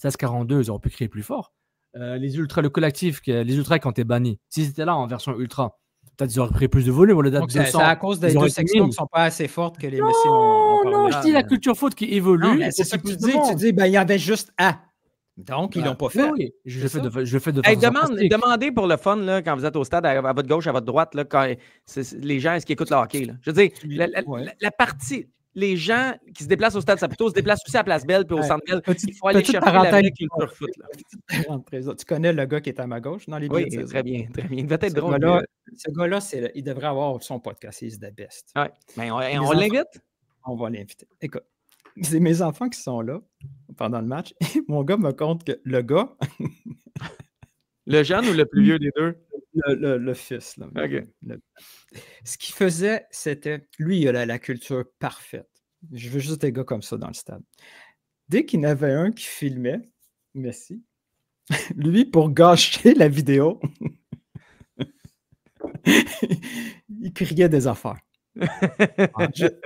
1642, ils auraient pu crier plus fort. Les ultras, le collectif, les ultras qui ont été bannis, s'ils étaient là en version ultra, Peut-être qu'ils auraient pris plus de volume au lieu d'être Donc, 200. c'est à cause des Ils auraient deux été sections 1000. qui ne sont pas assez fortes que les Non, messieurs ont non, parlé. je dis la culture foot qui évolue. Non, mais il c'est faut ça que qu'il y tu ait plus de dis. Tu monde. dis, ben, il y avait juste A. Donc, ils ne l'ont pas fait. Oui, je le C'est ça. fais de Hey, façon sarcastique. demandez pour le fun, là, quand vous êtes au stade, à votre gauche, à votre droite, là, quand les gens, est-ce qu'ils écoutent le hockey? Là? Je veux dire, Ouais. la partie, les gens qui se déplacent au stade Saputo se déplacent aussi à Place Belle puis au Centre Belle. Petite- Il faut aller petite chercher la parenthèse. vraie culture foot. Là. Tu connais le gars qui est à ma gauche dans les billets Oui, de saison? très bien, très bien. Il devait être Ce drôle. gars-là, il devrait avoir son podcast. He's the best. Ouais. Ben, on enfants- l'invite? On va l'inviter. Écoute, c'est mes enfants qui sont là pendant le match. Et mon gars me compte que le gars, Le jeune ou le plus vieux des deux? le fils, là, OK. ce qu'il faisait, c'était, lui, il a la culture parfaite. Je veux juste des gars comme ça dans le stade. Dès qu'il y en avait un qui filmait, Messi, lui, pour gâcher la vidéo, il criait des affaires.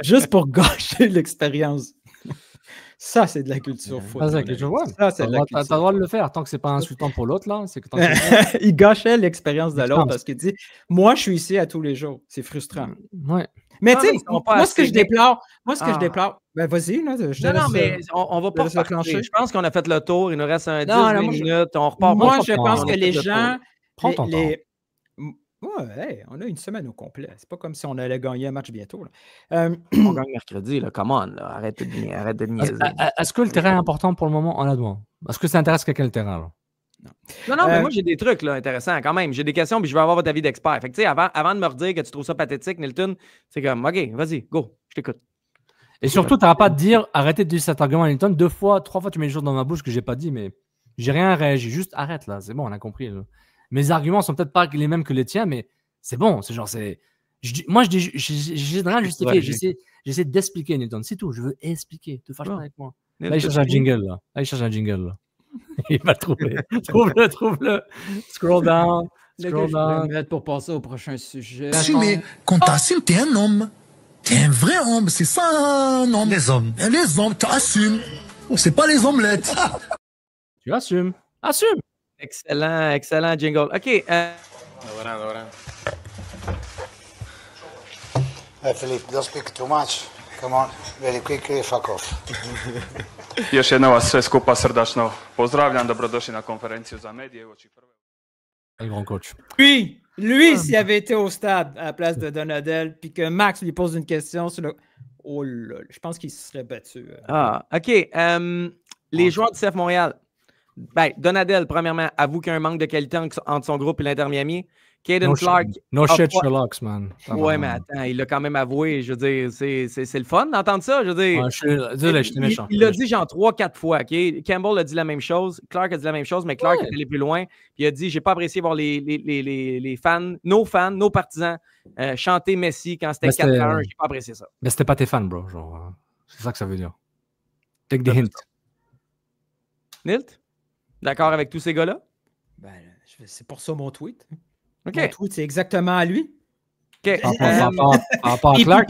Juste pour gâcher l'expérience. Ça, c'est de la culture foot. Ah, c'est la mon culture, ami. ouais. Ça, c'est T'as de le la droit- t'as le culture. droit de le faire tant que c'est pas insultant pour l'autre, là. C'est que tant que Il gâchait l'expérience de l'autre L'expérience. parce qu'il dit moi, je suis ici à tous les jours. C'est frustrant. Ouais. Mais Ah, tu mais sais, ils sont pas moi, ce que assez je déplore, ben vas-y, là, je te Non, laisse, mais on va pas laisse repartir. plancher. Je pense qu'on a fait le tour. Il nous reste un 10 Non, non, 20 moi, minutes. On repart. Moi, pas je ton pense temps. que les On a fait le gens. Prends ton temps. Ouais, hey, on a une semaine au complet. C'est pas comme si on allait gagner un match bientôt. Là. On gagne mercredi. Là. Come on. Là. Arrête de niaiser. Est-ce que le terrain est important pour le moment en Adouin? Est-ce que ça intéresse quelqu'un le terrain? Là? Non, mais moi, j'ai des trucs là, intéressants quand même. J'ai des questions puis je veux avoir votre avis d'expert. Fait que, tu sais, avant de me redire que tu trouves ça pathétique, Nilton, c'est comme, OK, vas-y, go, je t'écoute. Et surtout, tu n'auras pas de dire arrêtez de dire cet argument à Nilton. 2 fois, 3 fois, tu mets les choses dans ma bouche que j'ai pas dit, mais j'ai rien réagi. Juste arrête là, c'est bon, on a compris. Là. Mes arguments sont peut-être pas les mêmes que les tiens, mais c'est bon. C'est genre, c'est. Moi, j'ai rien à justifier. J'essaie d'expliquer, Nilton. C'est tout. Je veux expliquer. Te fâche pas avec moi. Là, il cherche un jingle. Là. Il va le trouver. Trouve-le. Scroll down. Je vais mettre pour passer au prochain sujet. Mais quand t'assumes, t'es un homme. T'es un vrai homme. C'est ça un homme. Les hommes. Les hommes, t'assumes. C'est pas les omelettes. Tu assumes. Assume. Excellent jingle. OK. Hey, Philippe, don't speak too much. Come on, very quickly, fuck off. Još jednom vas sve skupa srdačno pozdravljam, dobrodošli na konferenciju za medije. Le grand coach. Lui, s'il avait été au stade à la place de Donadel, puis que Max lui pose une question sur le. Oh là, je pense qu'il se serait battu. OK. Les joueurs du CF Montréal. Ben, Donadel, premièrement, avoue qu'il y a un manque de qualité entre son groupe et l'Inter Miami. Caden Clark. No shit, Sherlock, man. Ouais, mais attends, il l'a quand même avoué. Je veux dire, c'est le fun d'entendre ça. Je veux dire, Désolé, j'étais méchant. Il l'a dit genre 3-4 fois. OK? Campbell a dit la même chose. Clark a dit la même chose, mais Clark est allé plus loin. Puis il a dit j'ai pas apprécié voir les fans, nos partisans, chanter Messi quand c'était 4-1. J'ai pas apprécié ça. Mais c'était pas tes fans, bro. Genre, c'est ça que ça veut dire. Take the hint. Nilt? D'accord avec tous ces gars-là? Ben, c'est pour ça mon tweet. OK. Mon tweet, c'est exactement à lui. OK. À part Clark.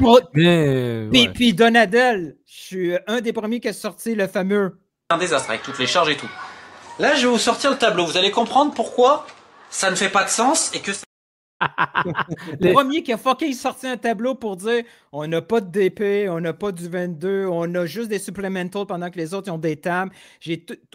Puis Donadel, je suis un des premiers qui a sorti le fameux. Un désastre avec toutes les charges et tout. Là, je vais vous sortir le tableau. Vous allez comprendre pourquoi ça ne fait pas de sens et que. Le premier qui a fucking sorti un tableau pour dire on n'a pas de DP, on n'a pas du 22, on a juste des supplementals pendant que les autres ils ont des TAM.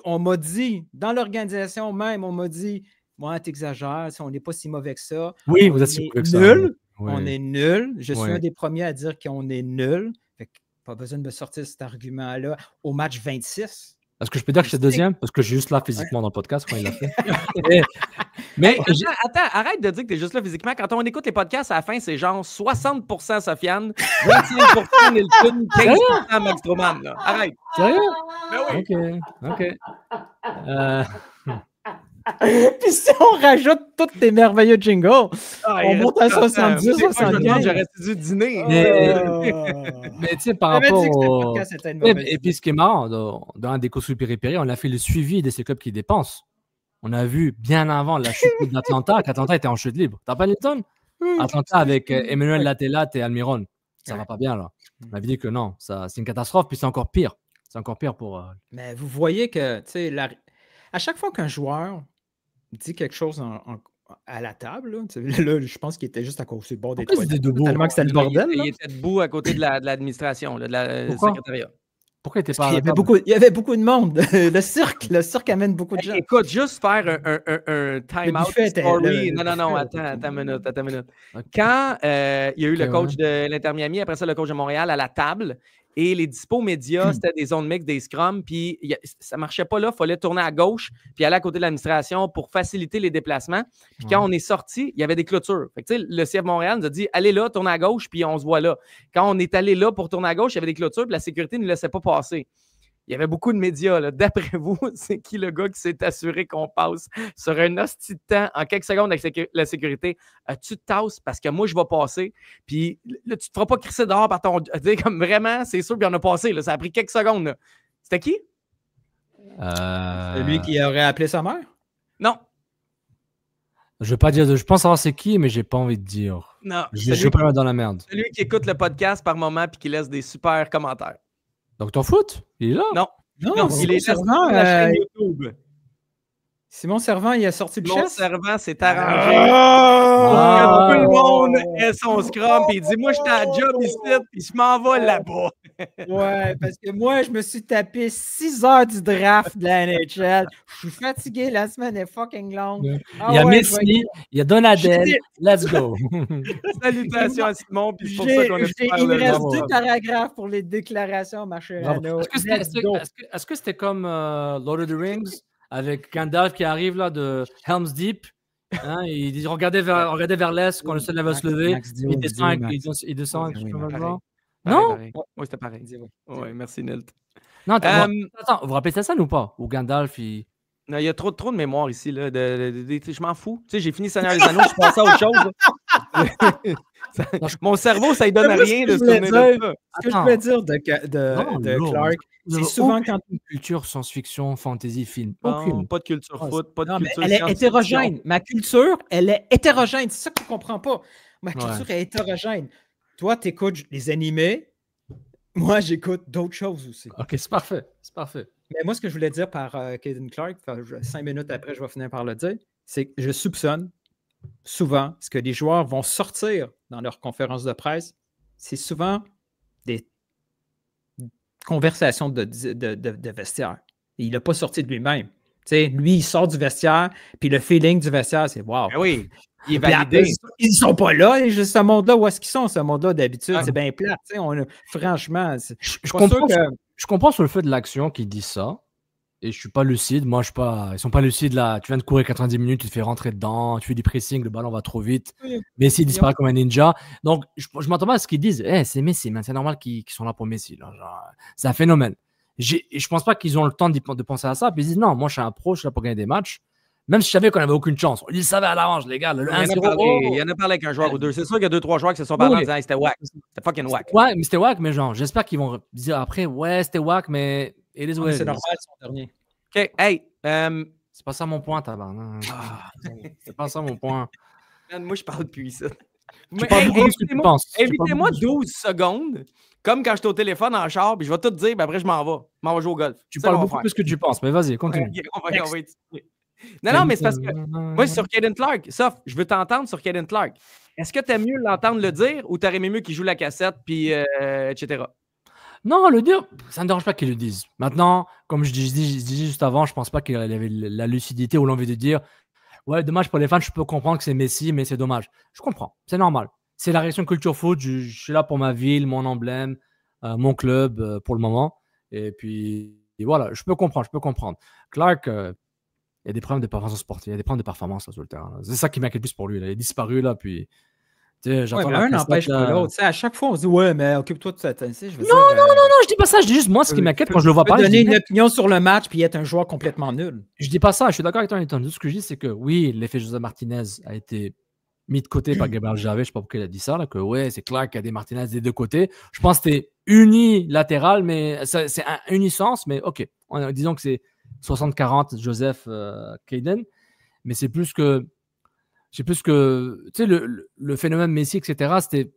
On m'a dit, dans l'organisation même, on m'a dit moi, t'exagères, on n'est pas si mauvais que ça. Oui, vous êtes si mauvais que ça. Nul. Oui. On est nul. Je suis un des premiers à dire qu'on est nul. Fait que pas besoin de me sortir cet argument-là au match 26. Est-ce que je peux dire que j'étais deuxième? Parce que je suis juste là physiquement dans le podcast quand il l'a fait. Mais attends, arrête de dire que tu es juste là physiquement. Quand on écoute les podcasts, à la fin, c'est genre 60% Sofiane, 25% Nilton, 15% Max Truman. Là. Arrête. Sérieux? Ben oui. OK. Puis si on rajoute tous tes merveilleux jingles, on monte à 70, 75. J'aurais dû dîner. Mais tu sais, par rapport au... Et Et puis ce qui est marrant, dans un des courses périphéries, on a fait le suivi de ces clubs qui dépensent. On a vu bien avant la chute d'Atlanta, qu'Atlanta était en chute libre. T'as pas Nilton? Atlanta avec Emmanuel Latelat et Almiron. Ça va pas bien, là. On avait dit que non, c'est une catastrophe, puis c'est encore pire. C'est encore pire pour... Mais vous voyez que, tu sais, à chaque fois qu'un joueur dit quelque chose à la table. Là, tu sais, là, je pense qu'il était juste à côté du bord des Pourquoi ils toilettes. étaient debout? Tellement que c'était le bordel. Il là. était debout à côté de l'administration, là, du Pourquoi? secrétariat. Pourquoi il était Parce pas à qu'il y la avait table? beaucoup, il y avait beaucoup de monde. Le cirque amène beaucoup de gens. Écoute, juste faire un time-out buffet était- story. le Non, buffet attends une minute. Ok. Quand il y a eu le Ok, coach ouais. de l'Inter Miami, après ça, le coach de Montréal à la table, et les dispos médias, c'était des zones mixtes, des scrums, puis ça marchait pas là, il fallait tourner à gauche, puis aller à côté de l'administration pour faciliter les déplacements. Puis quand on est sorti, il y avait des clôtures. Fait que, tu sais, le CF Montréal nous a dit, allez là, tournez à gauche, puis on se voit là. Quand on est allé là pour tourner à gauche, il y avait des clôtures, puis la sécurité ne nous laissait pas passer. Il y avait beaucoup de médias. Là. D'après vous, c'est qui le gars qui s'est assuré qu'on passe sur un hostie de temps en quelques secondes avec la sécurité? Tu te tasses parce que moi, je vais passer. Puis là, tu te feras pas crisser dehors par ton. Tu sais, comme vraiment, c'est sûr, puis on a passé. Là. Ça a pris quelques secondes. Là. C'était qui? Lui qui aurait appelé sa mère? Non. Je vais pas dire. Je pense savoir c'est qui, mais j'ai pas envie de dire. Non. Je vais pas le mettre dans la merde. Celui qui écoute le podcast par moment puis qui laisse des super commentaires. Dr. Foot, il est là. Non. Non, il est Simon sur Servant, la chaîne YouTube. Simon Servant, il a sorti le Mon chess. servant s'est arrangé. Ah! Tout le monde ait son scrum, puis il dit moi, je suis à la job ici, puis je m'en vais là-bas. Ouais, parce que moi, je me suis tapé 6 heures du draft de la NHL. Je suis fatigué, la semaine est fucking longue. Ah Il y a ouais, je vais- Messi, il y a Donadel. J'ai- Let's go. Salutations à Simon, puis c'est pour ça qu'on a pu faire Il me le reste bravo. 2 paragraphes pour les déclarations, ma chère Bravo. Anna. Est-ce que c'était comme Lord of the Rings avec Gandalf qui arrive là de Helm's Deep? Hein, il dit regardez vers l'est quand le soleil va se lever. Max, dis-moi, Il descend avec Max. il descend avec Oui, comme pareil. ça. Pareil, Non? pareil. Oui, c'était pareil. Oui, merci, Nilt. Non, attends, Euh, attends, vous vous rappelez ça ou pas? Ou Gandalf, il. Non, il y a trop de mémoire ici. Là, je m'en fous. Tu sais, j'ai fini Seigneur des Anneaux, je suis passé à autre chose. Mon cerveau, ça ne donne Mais moi, rien ce que de je se voulais tourner de dire- ça. Ce que je voulais dire de Non, Clark, Vous c'est avez souvent aucune quand. culture science-fiction, fantasy, film. Non, Aucune. pas de culture Ah, foot, pas de Non, mais culture elle est science-fiction. hétérogène. Ma culture, elle est hétérogène. C'est ça que tu ne comprends pas. Ma Ouais. culture est hétérogène. Toi, tu écoutes les animés. Moi, j'écoute d'autres choses aussi. Ok, c'est parfait. C'est parfait. Mais moi, ce que je voulais dire par Caden Clark, 5 minutes après, je vais finir par le dire, c'est que je soupçonne souvent ce que les joueurs vont sortir dans leurs conférences de presse. C'est souvent des conversations de vestiaire. Et il n'a pas sorti de lui-même. Tu sais, lui, il sort du vestiaire, puis le feeling du vestiaire, c'est wow. Ben oui, il est Puis validé. après, ils ne sont pas là, ce monde-là, où est-ce qu'ils sont, ce monde-là, d'habitude? Ouais. C'est bien plate. Tu sais, franchement, Je pas sûr comprends, que- je comprends sur le fait de l'action qu'ils disent ça. Et je suis pas lucide. Moi, je suis pas. Ils sont pas lucides là. Tu viens de courir 90 minutes, tu te fais rentrer dedans, tu fais du pressing, le ballon va trop vite. Oui. Messi disparaît comme un ninja. Donc, je m'attends pas à ce qu'ils disent. C'est Messi, man. C'est normal qu'ils sont là pour Messi. Là. Genre, c'est un phénomène. Je pense pas qu'ils ont le temps de penser à ça. Puis ils disent non, moi, je suis un pro, je suis là pour gagner des matchs. Même si je savais qu'on avait aucune chance. Ils le savaient à l'avance, les gars. Le Il y en a 1-0. parlé- il y en a parlé avec un joueur ou deux. C'est sûr qu'il y a 2-3 joueurs qui se sont parlé en Oui. disant hey, c'était whack. C'était fucking whack. Ouais, mais c'était wack, mais genre, j'espère qu'ils vont dire après, ouais, c'était wack, mais. it is what it c'est is. normal, son dernier. OK, hey, C'est pas ça mon point, tabarnak. C'est pas ça mon point. man, moi, je parle plus ça. Tu parles beaucoup de ce que tu penses. Tu parles Invitez-moi beaucoup de- 12 secondes, comme quand j'étais au téléphone en char, puis je vais tout dire, puis après, je m'en vais. Je m'en vais jouer au golf. Tu C'est ça parles qu'on va beaucoup faire. plus que tu penses, mais vas-y, continue. On va étudier. Non, mais c'est parce que moi, sur Caden Clark, sauf, je veux t'entendre sur Caden Clark. Est-ce que t'aimes mieux l'entendre le dire ou t'aurais aimé mieux qu'il joue la cassette, puis etc.? Non, le dire, ça ne dérange pas qu'ils le disent. Maintenant, comme je disais juste avant, je pense pas qu'il avait la lucidité ou l'envie de dire ouais, dommage pour les fans, je peux comprendre que c'est Messi, mais c'est dommage. Je comprends, c'est normal. C'est la réaction culture foot. Je suis là pour ma ville, mon emblème, mon club pour le moment. Et puis voilà, je peux comprendre. Clark, il y a des problèmes de performance sportive, il y a des problèmes de performance là, sur le terrain. Là. C'est ça qui m'inquiète plus pour lui. Là. Il est disparu là, puis. Ouais, mais un n'empêche pas l'autre. À chaque fois, on se dit ouais, mais occupe-toi de ça. Non, je dis pas ça. Je dis juste moi ce qui m'inquiète quand je le vois pas. Donner une opinion sur le match puis être un joueur complètement nul. Je dis pas ça. Je suis d'accord avec toi, Anton. Tout ce que je dis, c'est que oui, l'effet José Martinez a été mis de côté par Gabriel Javet. Je sais pas pourquoi il a dit ça. Là, que ouais, c'est clair qu'il y a des Martinez des deux côtés. Je pense que c'était unilatéral, mais c'est un unisens. Mais ok, disons que c'est 60-40 Joseph Caden. Mais c'est plus que. Tu sais, le phénomène Messi, etc., c'était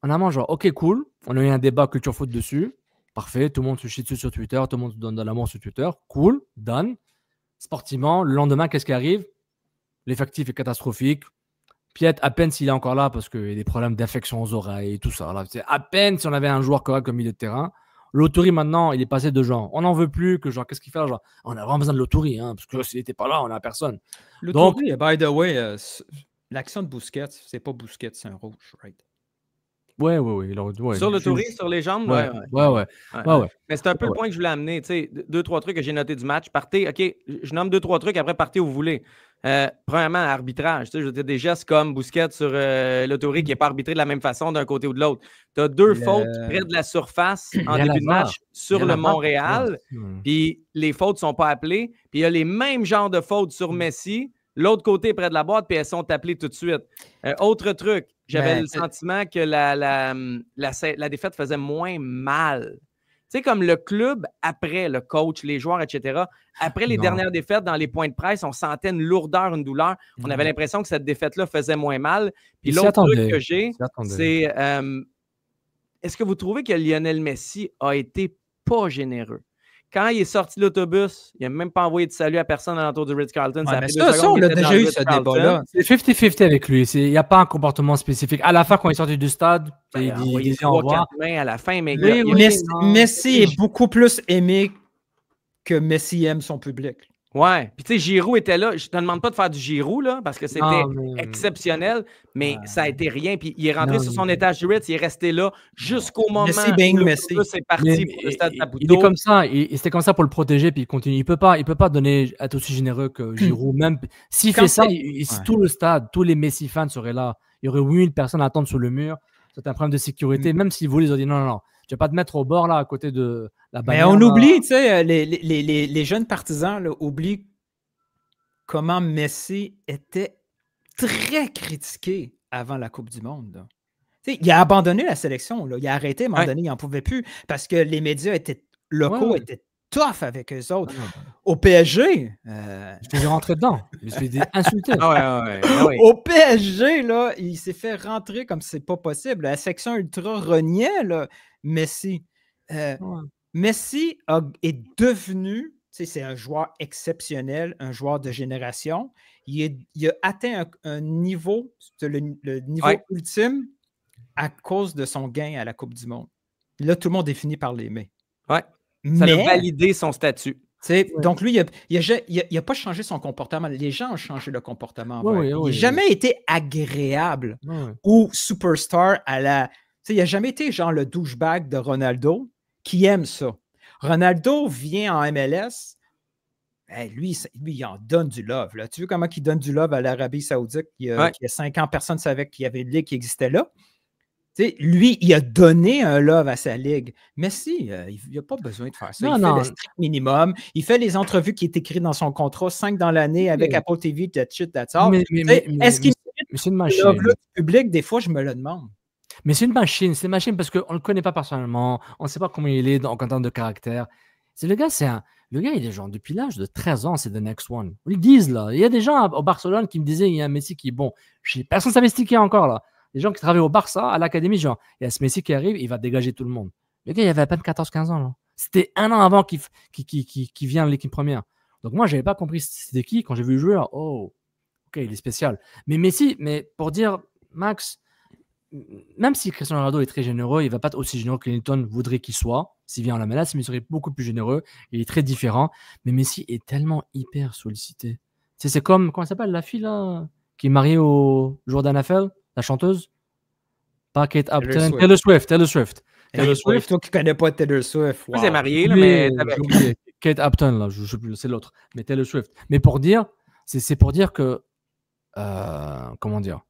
en amont, genre, ok, cool, on a eu un débat culture foot dessus, parfait, tout le monde se chie dessus sur Twitter, tout le monde se donne de l'amour sur Twitter, cool, done. Sportivement, le lendemain, qu'est-ce qui arrive? L'effectif est catastrophique. Piet, à peine s'il est encore là parce qu'il y a des problèmes d'infection aux oreilles et tout ça. Là, à peine si on avait un joueur correct comme milieu de terrain. L'Autori, maintenant, il est passé de genre, on n'en veut plus, que genre, qu'est-ce qu'il fait là, genre, on a vraiment besoin de l'Autori, hein, parce que s'il n'était pas là, on n'a personne. L'Autori, by the way, l'action de Busquets, c'est pas Busquets, c'est un rouge, right? Ouais. Sur l'Autori, sur les jambes, ouais. Mais c'est un peu le point que je voulais amener. Tu sais, 2-3 trucs que j'ai notés du match. Partez, OK, je nomme 2-3 trucs, après partez où vous voulez. Premièrement, arbitrage. Tu sais, je veux dire, des gestes comme Busquets sur l'Autori qui n'est pas arbitré de la même façon d'un côté ou de l'autre. Tu as 2 fautes près de la surface en début de match sur le Montréal. Puis les fautes ne sont pas appelées. Puis il y a les mêmes genres de fautes sur Messi. L'autre côté près de la boîte, puis elles sont appelées tout de suite. Autre truc, j'avais le sentiment que la défaite faisait moins mal. Tu sais, comme le club, après le coach, les joueurs, etc., après les dernières défaites dans les points de presse, on sentait une lourdeur, une douleur. On avait l'impression que cette défaite-là faisait moins mal. Puis l'autre truc que j'ai, c'est est-ce que vous trouvez que Lionel Messi a été pas généreux? Quand il est sorti de l'autobus, il n'a même pas envoyé de salut à personne à l'entour du Ritz-Carlton. Ça, on a déjà eu ce débat-là. C'est 50-50 avec lui. Il n'y a pas un comportement spécifique. À la fin, quand il est sorti du stade, il disait au revoir. À la fin, mais Messi est beaucoup plus aimé que Messi aime son public. Ouais. Puis tu sais, Giroud était là. Je ne te demande pas de faire du Giroud, là, parce que c'était exceptionnel, mais ça a été rien. Puis il est rentré sur son étage du Ritz, il est resté là jusqu'au moment où Messi c'est parti pour le stade Saputo. Il est comme ça. C'était comme ça pour le protéger, puis il continue. Il peut pas être aussi généreux que Giroud. Même s'il fait ça, tout le stade, tous les Messi fans seraient là. Il y aurait 8000 personnes à attendre sur le mur. C'est un problème de sécurité. Même s'ils voulaient, ils ont dit non. Tu vas pas te mettre au bord, là, à côté de la bannière. Mais on oublie, tu sais, les jeunes partisans là, oublient comment Messi était très critiqué avant la Coupe du Monde. Tu sais, il a abandonné la sélection. Là. Il a arrêté, à un moment donné, il n'en pouvait plus parce que les médias locaux étaient tough avec eux autres. Au PSG... Je t'ai rentré dedans. Je me suis fait insulter. Au PSG, là, il s'est fait rentrer comme c'est pas possible. La section ultra reniait là, Messi. Messi est devenu, c'est un joueur exceptionnel, un joueur de génération. Il a atteint un niveau, le niveau ultime à cause de son gain à la Coupe du Monde. Là, tout le monde est fini par l'aimer. Ouais. Ça a validé son statut. Donc, lui, il n'a pas changé son comportement. Les gens ont changé le comportement. Il n'a jamais été agréable ou superstar à la... Il n'a jamais été genre le douchebag de Ronaldo qui aime ça. Ronaldo vient en MLS, lui, il en donne du love. Là. Tu vois comment il donne du love à l'Arabie Saoudite? Il y a 5 ans, personne ne savait qu'il y avait une ligue qui existait là. Lui, il a donné un love à sa ligue. Messi, il n'a pas besoin de faire ça. Il fait le strict minimum. Il fait les entrevues qui est écrites dans son contrat, 5 dans l'année avec Apple TV, that's shit, that's all. Est-ce qu'il c'est une machine. Le public, des fois, je me le demande. Mais c'est une machine parce qu'on ne le connaît pas personnellement. On ne sait pas comment il est en termes de caractère. Le gars, il est genre, depuis l'âge de 13 ans, c'est the next one. Ils disent là. Il y a des gens au Barcelone qui me disaient, il y a un Messi qui est bon. Personne ne savait sticker encore là. Les gens qui travaillent au Barça, à l'académie, genre, il y a ce Messi qui arrive, il va dégager tout le monde. Le gars, il avait à peine 14-15 ans. Là. C'était un an avant qu'il vienne à l'équipe première. Donc moi, je n'avais pas compris c'était qui. Quand j'ai vu le joueur, ok, il est spécial. Mais Messi, pour dire, Max, même si Cristiano Ronaldo est très généreux, il ne va pas être aussi généreux que Clinton voudrait qu'il soit. S'il vient en la menace, mais il serait beaucoup plus généreux. Il est très différent. Mais Messi est tellement hyper sollicité. C'est comme, comment elle s'appelle, la fille là, qui est mariée au joueur d'NFL? La chanteuse? Pas Kate Upton. Taylor Swift. Taylor Swift. Toi qui ne connais pas Taylor Swift. Wow. Elle est mariée, là, mais... Kate Upton, là, je sais plus, c'est l'autre. Mais Taylor Swift. Mais pour dire, c'est pour dire que... comment dire?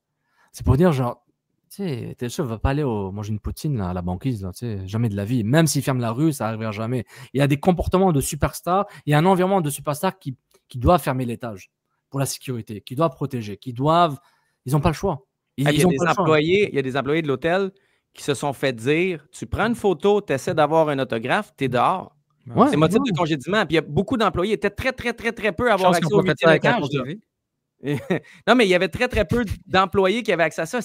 C'est pour dire, genre, tu sais, Taylor Swift va pas aller manger une poutine là, à la banquise, là, tu sais, jamais de la vie. Même s'il ferme la rue, ça n'arrivera jamais. Il y a des comportements de superstars, il y a un environnement de superstars qui doivent fermer l'étage pour la sécurité, qui doivent protéger, qui doivent... Ils n'ont pas le choix. Il y a des employés de l'hôtel qui se sont fait dire, tu prends une photo, tu essaies d'avoir un autographe, tu es dehors. C'est motif de congédiement. Puis il y a beaucoup d'employés, étaient très, très, très, très peu à avoir accès au 8e étage. Non, mais il y avait très, très peu d'employés qui avaient accès à ça.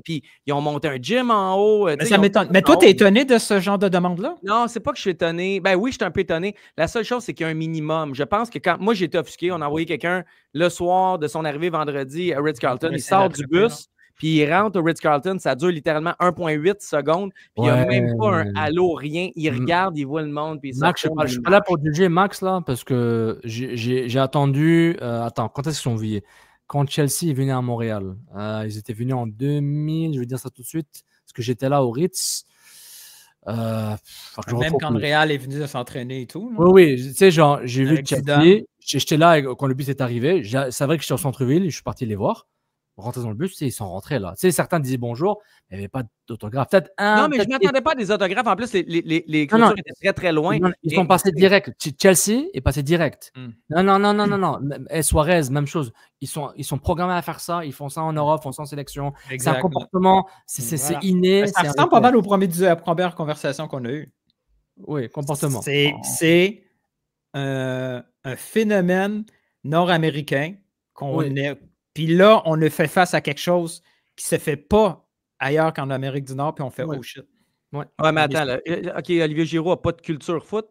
Puis ils ont monté un gym en haut. Mais ça m'étonne. Mais toi, tu es étonné de ce genre de demande-là? Non, c'est pas que je suis étonné. Ben oui, je suis un peu étonné. La seule chose, c'est qu'il y a un minimum. Je pense que quand moi, j'ai été offusqué, on a envoyé quelqu'un le soir de son arrivée vendredi à Ritz-Carlton. Il sort du bus, puis il rentre au Ritz-Carlton. Ça dure littéralement 1,8 secondes. Puis il n'y a même pas un allô, rien. Il regarde, il voit le monde. Puis Max, je ne suis pas là pour juger Max, là, parce que j'ai attendu. Attends, quand est-ce qu'ils sont venus? Quand Chelsea est venu à Montréal. Ils étaient venus en 2000, je vais dire ça tout de suite, parce que j'étais là au Ritz. Même quand le Real est venu s'entraîner et tout. Non? Oui, tu sais, genre, j'ai vu Chelsea. J'étais là quand le bus est arrivé. C'est vrai que j'étais au centre-ville, je suis parti les voir. Rentrer dans le bus, ils sont rentrés là. Tu sais, certains disaient bonjour, mais il n'y avait pas d'autographe. Peut-être un. Non, mais je ne m'attendais pas à des autographes. En plus, les clôtures étaient très, très loin. Non, ils sont passés direct. Chelsea est passé direct. Non. Et Suarez, même chose. Ils sont programmés à faire ça. Ils font ça en Europe, font ça en sélection. C'est un comportement, c'est inné. Ça ressemble pas mal au première conversation qu'on a eue. Oui, comportement. C'est un phénomène nord-américain qu'on est. Puis là, on a fait face à quelque chose qui ne se fait pas ailleurs qu'en Amérique du Nord, puis on fait oh shit. Ouais, mais attends, là. OK, Olivier Giroud n'a pas de culture foot.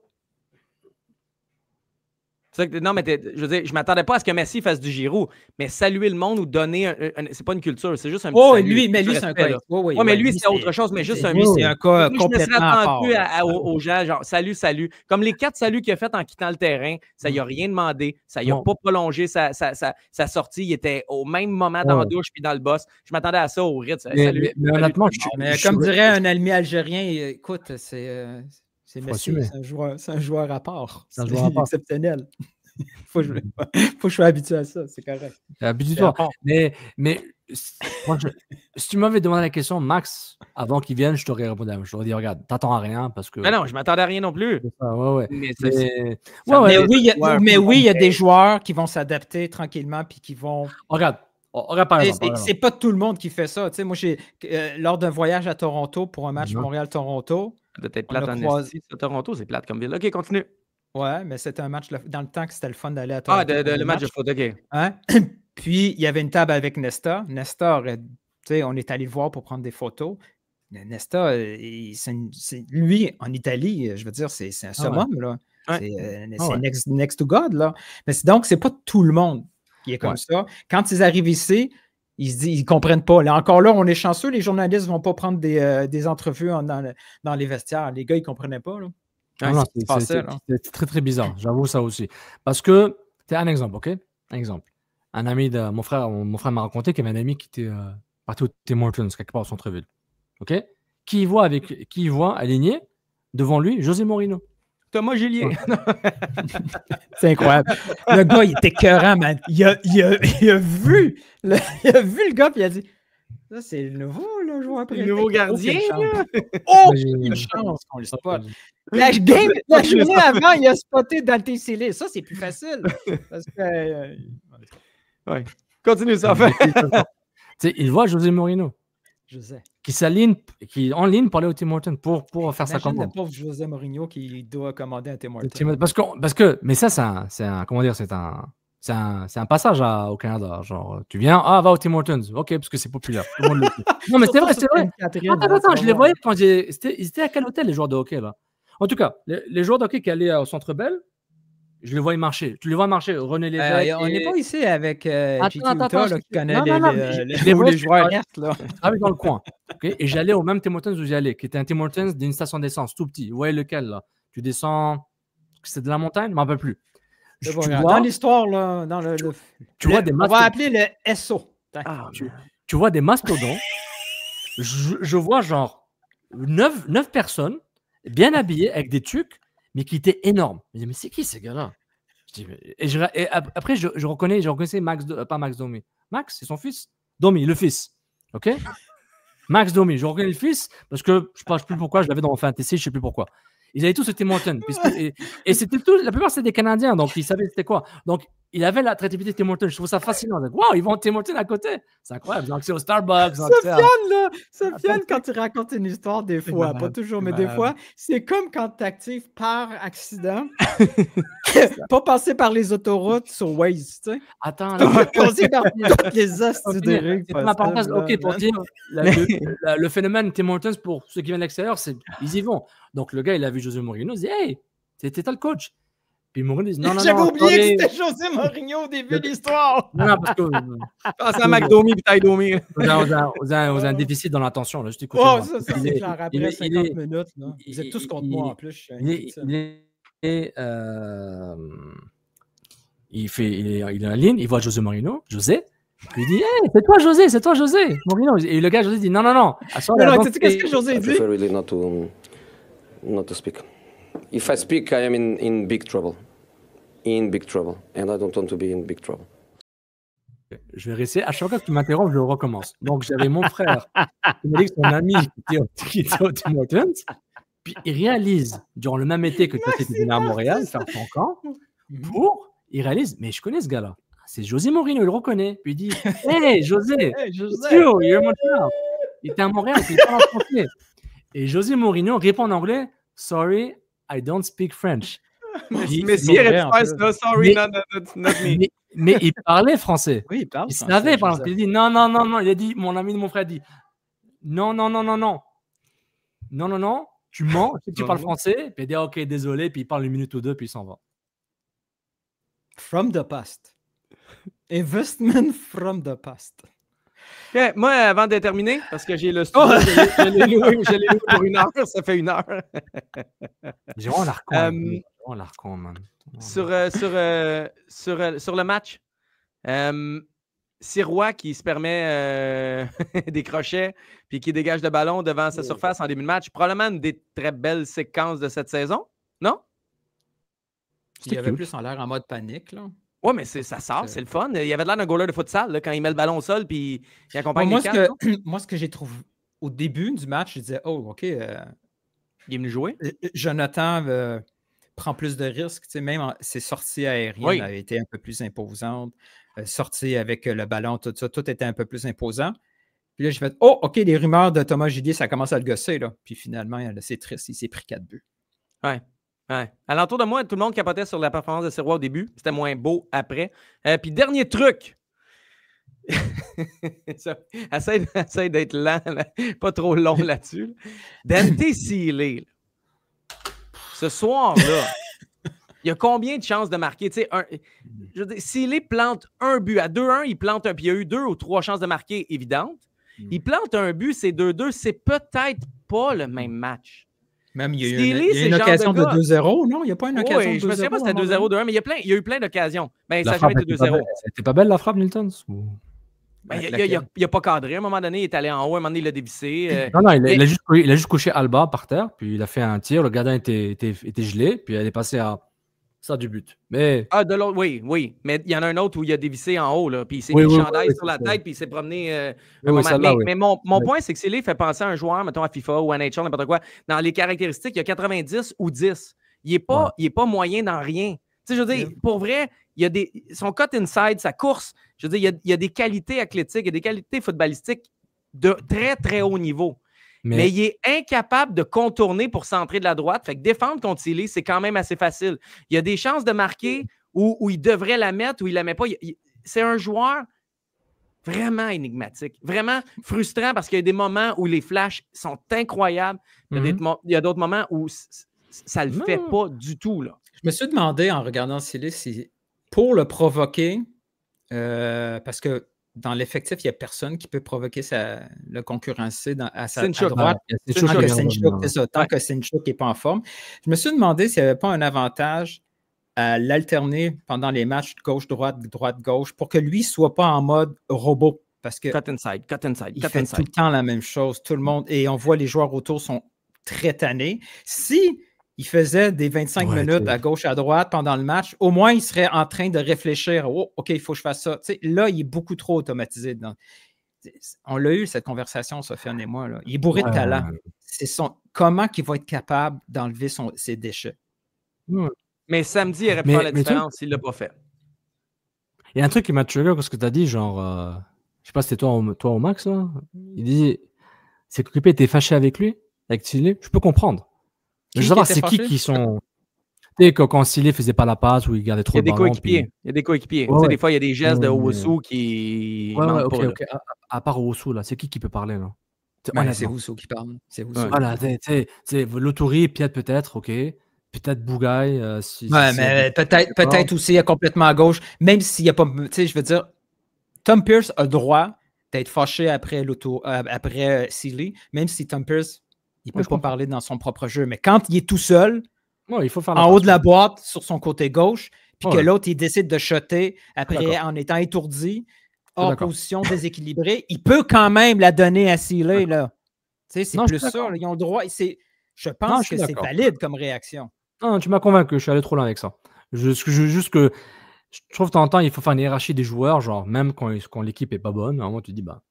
Non, mais je veux dire, je ne m'attendais pas à ce que Messi fasse du Giroud, mais saluer le monde ou donner c'est pas une culture, c'est juste un petit salut. Mais lui, c'est un cas. Oui, mais lui, c'est autre chose, mais juste un c'est un cas complètement à part. Je me serais attendu aux gens, genre, salut. Comme les 4 saluts qu'il a fait en quittant le terrain, ça y a rien demandé, ça y a pas prolongé sa sortie, il était au même moment dans la douche puis dans le boss. Je m'attendais à ça au Ritz. Mais honnêtement, comme dirait un ami algérien, écoute, c'est Messi, c'est un joueur à part. C'est exceptionnel. Faut que je sois habitué à ça, c'est correct. Habitue-toi. Mais si tu m'avais demandé la question, Max, avant qu'il vienne, je t'aurais répondu. Je t'aurais dit, regarde, t'attends à rien parce que. Mais non, je m'attendais à rien non plus. Mais oui, il y a des joueurs qui vont s'adapter tranquillement puis qui vont. Regarde par exemple. C'est pas tout le monde qui fait ça. Tu sais, moi, lors d'un voyage à Toronto pour un match Montréal-Toronto. Peut-être plate en Toronto, c'est plate comme ville. OK, continue. Ouais, mais c'était un match dans le temps que c'était le fun d'aller à Toronto. Le match de foot, OK. Hein? Puis, il y avait une table avec Nesta. Nesta, on est allé le voir pour prendre des photos. Nesta, lui, en Italie, je veux dire, c'est un summum, là. Ouais. C'est next to God, là. Mais donc, c'est pas tout le monde qui est comme ça. Quand ils arrivent ici, ils ne comprennent pas. Là, encore là, on est chanceux, les journalistes ne vont pas prendre des entrevues dans les vestiaires. Les gars, ils ne comprenaient pas. Là. C'est très, très bizarre. J'avoue ça aussi. Parce que, c'est un exemple, OK? Un exemple. Un ami de mon frère m'a raconté qu'il y avait un ami qui était parti au Tim Hortons, quelque part au centre-ville. OK? Qui voit aligné devant lui José Mourinho. Thomas Julien. C'est incroyable. Le gars, il était écœurant, man. Il a vu le gars, puis il a dit ça, c'est le nouveau là, joueur après. Le nouveau gardien. Une chance qu'on le spotte. La journée avant, il a spoté dans le TCL. Ça, c'est plus facile. Parce que. Ouais. Continue ça. Il voit José Mourinho. José. Qui s'aligne, qui est en ligne pour aller au Tim Hortons pour faire sa commande. Le pauvre José Mourinho qui doit commander un Tim Hortons. Parce que, mais ça, c'est un comment dire, c'est un passage au Canada. Genre, tu viens, va au Tim Hortons. OK, parce que c'est populaire. Tout le monde le fait. Non, mais c'est vrai. Attends, je les voyais quand ils étaient à quel hôtel, les joueurs de hockey, là? En tout cas, les joueurs de hockey qui allaient au Centre Bell, je les voyais marcher. Tu les vois marcher, René Lévesque. On n'est pas ici avec JT Uta qui connaît les joueurs restent. Là. Dans le coin. Okay? Et j'allais au même Tim Hortons où j'allais, qui était un Tim Hortons d'une station d'essence, tout petit. Vous voyez lequel, là? Tu descends, c'est de la montagne, je ne m'en rappelle plus. Dans l'histoire, là, vois des on va appeler le SO. Tu vois des mastodons. je vois genre 9 personnes bien habillées avec des trucs, mais qui étaient énormes. Je me dis, mais c'est qui ces gars-là? Après, je reconnaissais pas Max Domi. Max, c'est son fils. Domi, le fils. OK? Max Domi. Je reconnais le fils parce que je ne sais plus pourquoi, je l'avais dans mon fantasy, je ne sais plus pourquoi. Ils avaient tous été Tim Hortons. Et c'était tout, la plupart, c'était des Canadiens, donc ils savaient c'était quoi. Donc, il avait l'attractivité de Tim Hortons. Je trouve ça fascinant. Wow, ils vont Tim Hortons à côté. C'est incroyable. Ils ont accès au Starbucks. Ils ont accès à... Sofiane, quand il raconte une histoire, des fois, pas toujours, mais des fois, c'est comme quand tu actives par accident, pas passer par les autoroutes sur Waze, tu sais. Attends, passer par toutes les astuces de rue. Ma parenthèse, ok, pour dire, le phénomène Tim Hortons, pour ceux qui viennent de l'extérieur, c'est ils y vont. Donc, le gars, il a vu José Mourinho, il dit, hey, c'était le coach. Puis Mourinho dit, non. J'avais oublié que c'était José Mourinho au début de l'histoire. Non, parce que. Pense à McDomi et Taidomi. Vous avez un déficit dans l'attention, là. Oh, ça, c'est clair. Après 50 minutes, là. Vous êtes tous contre moi, en plus. Il est en ligne, il voit José Mourinho, José. Puis il dit, hey, c'est toi, José. Mourinho. Et le gars, José, dit, non. Tu sais qu'est-ce que José dit? I prefer really not to speak. If I speak, I am in big trouble. In big trouble. And I don't want to be in big trouble. Je vais rester. À chaque fois que tu m'interromps, je recommence. Donc, j'avais mon frère qui m'a dit que son ami qui était au Tim Hortons. Puis, il réalise, durant le même été que toi, tu étais venu à Montréal, faire ton camp, il réalise, mais je connais ce gars-là. C'est José Mourinho, il le reconnaît. Puis, il dit, hey, José, you're Montréal. Il était à Montréal, puis il parle en français. Et José Mourinho répond en anglais, sorry, I don't speak French. Mais si il aurait pu faire ça, sorry, not me. Mais il parlait français. Oui, il parle. Il savait, par exemple. Il dit non. Il a dit, mon ami de mon frère dit non. Non, tu mens, tu parles français. Puis il dit ok, désolé. Puis il parle une minute ou deux, puis il s'en va. From the past. Investment from the past. Okay, moi, avant de terminer, parce que j'ai le studio, je l'ai loué pour 1 heure, ça fait 1 heure. J'ai vraiment l'arcon, man. Sur le match, Sirois qui se permet des crochets puis qui dégage le ballon devant sa surface en début de match, probablement une des très belles séquences de cette saison, non? Il y avait plus en l'air en mode panique, là. Oui, mais ça sort, c'est le fun. Il avait l'air d'un goaler de futsal là, quand il met le ballon au sol puis il accompagne les cannes. Moi, ce que j'ai trouvé au début du match, je disais, oh, OK. Il est venu jouer. Jonathan prend plus de risques. Tu sais, même ses sorties aériennes avaient été un peu plus imposantes. Sorties avec le ballon, tout ça, tout était un peu plus imposant. Puis là, j'ai fait, oh, OK, les rumeurs de Thomas Gidier, ça commence à le gosser. Là. Puis finalement, c'est triste, il s'est pris 4 buts. Ouais. Alentour de moi, tout le monde capotait sur la performance de Sirois au début. C'était moins beau après. Puis dernier truc. Essaye d'être lent, là. Pas trop long là-dessus. Dante Sealy. Ce soir-là, il y a combien de chances de marquer? Sealy plante un but. À 2-1, il plante un. Puis il y a eu 2 ou 3 chances de marquer évidentes. Il plante un but, c'est 2-2. C'est peut-être pas le même match. Même il y a eu une occasion de 2-0, non? Il n'y a pas une occasion de 2-0. Je me souviens pas si c'était 2-0, 2-1, mais il y a eu plein d'occasions. Ben, ça n'a jamais été 2-0. C'était pas belle la frappe, Nilton? Il n'a pas cadré. À un moment donné, il est allé en haut. À un moment donné, il l'a dévissé. Non, il a juste couché Alba par terre, puis il a fait un tir. Le gardien était gelé, puis elle est passée à ça du but. Mais... Ah, de l'autre, oui. Mais il y en a un autre où il a dévissé en haut, là, puis il s'est mis le chandail sur la tête, puis il s'est promené. Mais mon point, c'est que Sealy fait penser à un joueur, mettons à FIFA ou à NHL, n'importe quoi. Dans les caractéristiques, il y a 90 ou 10. Il n'est pas moyen dans rien. Tu sais, je veux dire, pour vrai, il y a son cut inside, sa course, je veux dire, il y a des qualités athlétiques, il y a des qualités footballistiques de très, très haut niveau. Mais il est incapable de contourner pour centrer de la droite. Fait que défendre contre Sealy, c'est quand même assez facile. Il y a des chances de marquer où il devrait la mettre, où il ne la met pas. C'est un joueur vraiment énigmatique, vraiment frustrant parce qu'il y a des moments où les flashs sont incroyables. Il y a d'autres moments où ça ne le fait pas du tout. Là. Je me suis demandé en regardant Sealy si pour le provoquer, parce que dans l'effectif, il n'y a personne qui peut provoquer le concurrencer à droite. Tant que Sinchuk n'est pas en forme. Je me suis demandé s'il n'y avait pas un avantage à l'alterner pendant les matchs gauche-droite, droite-gauche, pour que lui ne soit pas en mode robot. Parce que cut inside. Il fait tout le temps la même chose. Tout le monde, et on voit les joueurs autour sont très tannés. Si il faisait des 25 minutes à gauche, à droite pendant le match, au moins, il serait en train de réfléchir. Oh, OK, il faut que je fasse ça. Tu sais, là, il est beaucoup trop automatisé. On l'a eu, cette conversation, Sofiane et moi. Là. Il est bourré de talent. C'est comment il va être capable d'enlever ses déchets. Mais samedi, il aurait pu faire la différence s'il ne l'a pas fait. Il y a un truc qui m'a trigger parce que tu as dit, genre, je sais pas si c'était toi au Max, là. Il dit, ses coéquipiers étaient fâchés avec lui, avec Silly. Je peux comprendre. Je veux savoir, c'est qui sont. Tu sais, quand Silly faisait pas la passe ou il gardait trop le ballon. Il y a des coéquipiers. Ouais, des fois, il y a des gestes de Owusu qui. Ouais, ok. À part Owusu, là, c'est qui peut parler, là? C'est Owusu qui parle. C'est Owusu. Voilà, c'est Loturi, peut-être, ok. Peut-être Bougaï. Mais peut-être aussi complètement à gauche, même s'il n'y a pas. Tu sais, je veux dire, Tom Pierce a le droit d'être fâché après Sealy, même si Tom Pierce, il peut pas parler dans son propre jeu. Mais quand il est tout seul, il faut faire en haut de la boîte, sur son côté gauche, puis que l'autre, il décide de shotter après en étant étourdi, hors position, déséquilibré, il peut quand même la donner à Sealy, là. Tu sais, c'est plus ça. Ils ont le droit. Je pense que c'est valide comme réaction. Non, tu m'as convaincu, je suis allé trop loin avec ça. Juste que je trouve de temps en temps, il faut faire une hiérarchie des joueurs, genre même quand l'équipe est pas bonne, à un moment tu dis, bah,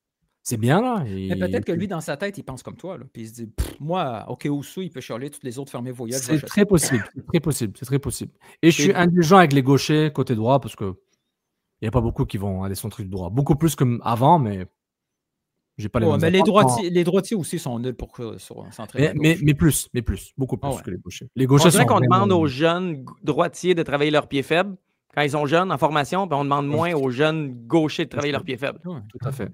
c'est bien là. Mais peut-être que lui, dans sa tête, il pense comme toi, là, puis il se dit, moi, OK, Owusu, il peut chialer, toutes les autres fermer vos yeux. C'est très possible, c'est très possible. Et je suis indulgent avec les gauchers côté droit parce que il n'y a pas beaucoup qui vont aller son truc droit. Beaucoup plus qu'avant, mais j'ai pas les mêmes. Mais les droitiers aussi sont nuls pour s'entraîner. Mais plus, beaucoup plus que les gauchers. Les gauchers, c'est vrai qu'on demande aux jeunes droitiers de travailler leurs pieds faibles quand ils sont jeunes en formation, puis on demande moins aux jeunes gauchers de travailler leurs pieds faibles. Tout à fait.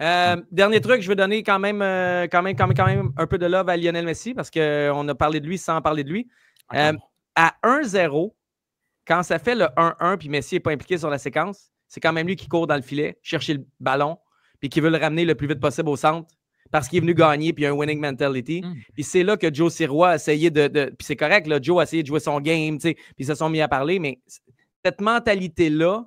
Dernier truc, je veux donner quand même un peu de love à Lionel Messi parce qu'on a parlé de lui sans parler de lui. À 1-0, quand ça fait le 1-1 puis Messi n'est pas impliqué sur la séquence, c'est quand même lui qui court dans le filet, chercher le ballon, puis qui veut le ramener le plus vite possible au centre parce qu'il est venu gagner, puis il y a un winning mentality. Puis c'est là que Joe Sirois a essayé puis c'est correct, là, Joe a essayé de jouer son game, puis ils se sont mis à parler, mais cette mentalité-là,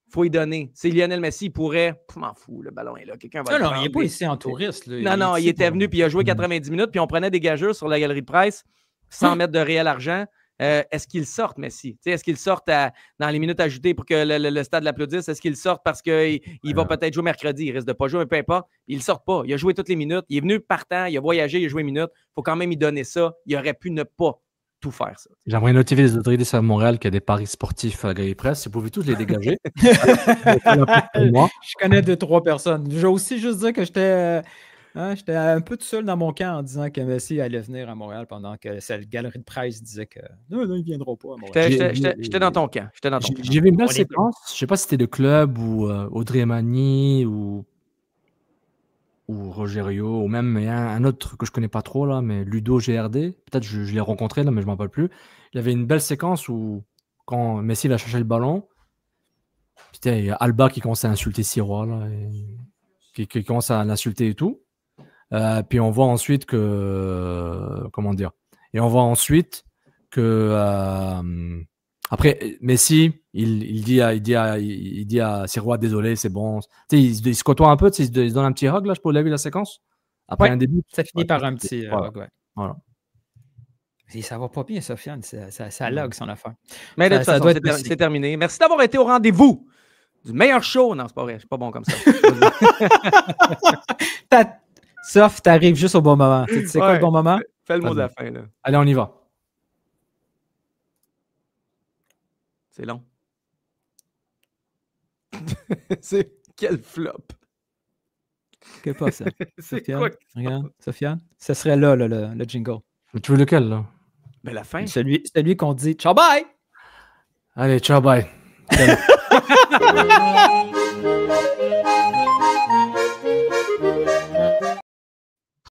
il faut y donner. C'est Lionel Messi, il pourrait... Je m'en fous, le ballon est là, quelqu'un va le prendre. Non, il n'est pas ici en touriste. Là. Non, il était venu, puis il a joué 90 minutes, puis on prenait des gageurs sur la galerie de presse, sans mettre de réel argent. Est-ce qu'il sorte, Messi? Est-ce qu'il sorte dans les minutes ajoutées pour que le stade l'applaudisse? Est-ce qu'il sorte parce qu'il va peut-être jouer mercredi? Il risque de ne pas jouer, mais peu importe. Il ne sort pas. Il a joué toutes les minutes. Il est venu partant. Il a voyagé. Il a joué une minute. Il faut quand même y donner ça. Il aurait pu ne pas tout faire, ça. J'aimerais notifier les autorités à Montréal qu'il y a des paris sportifs à la galerie presse. Si vous pouvez tous les dégager. Je connais 2-3 personnes. Je veux aussi juste dire que j'étais un peu tout seul dans mon camp en disant que Messi allait venir à Montréal pendant que cette galerie de presse disait que non, ils ne viendront pas à Montréal. J'étais dans ton camp. J'ai vu une belle séquence. Je ne sais pas si c'était de club ou Audrey Mani ou Rogerio ou même un autre que je ne connais pas trop, là, mais Ludo GRD. Peut-être je l'ai rencontré, là, mais je ne m'en rappelle plus. Il y avait une belle séquence où quand Messi va chercher le ballon, il y a Alba qui commence à insulter Sirois, là, qui commence à l'insulter et tout. Puis on voit ensuite que après Messi il dit à Sirois désolé, c'est bon. Il se côtoie un peu, il se donne un petit hug là, je peux l'avoir vu la séquence après un début. Ça finit par un petit hug, ouais. Voilà. Et ça va pas bien, Sofiane, ça log son affaire. Mais de toute façon, c'est terminé. Merci d'avoir été au rendez-vous du meilleur show. Non, c'est pas vrai, je suis pas bon comme ça. Sauf, t'arrives juste au bon moment. Tu sais quoi le bon moment? Fais le mot de la fin, là. Allez, on y va. C'est long. C'est quel flop. Qu'est-ce pas ça? C'est quoi? Regarde, Sofiane. Ce serait là, le jingle. Tu veux lequel, là? Ben, la fin. Celui qu'on dit ciao, bye! Allez, ciao, bye.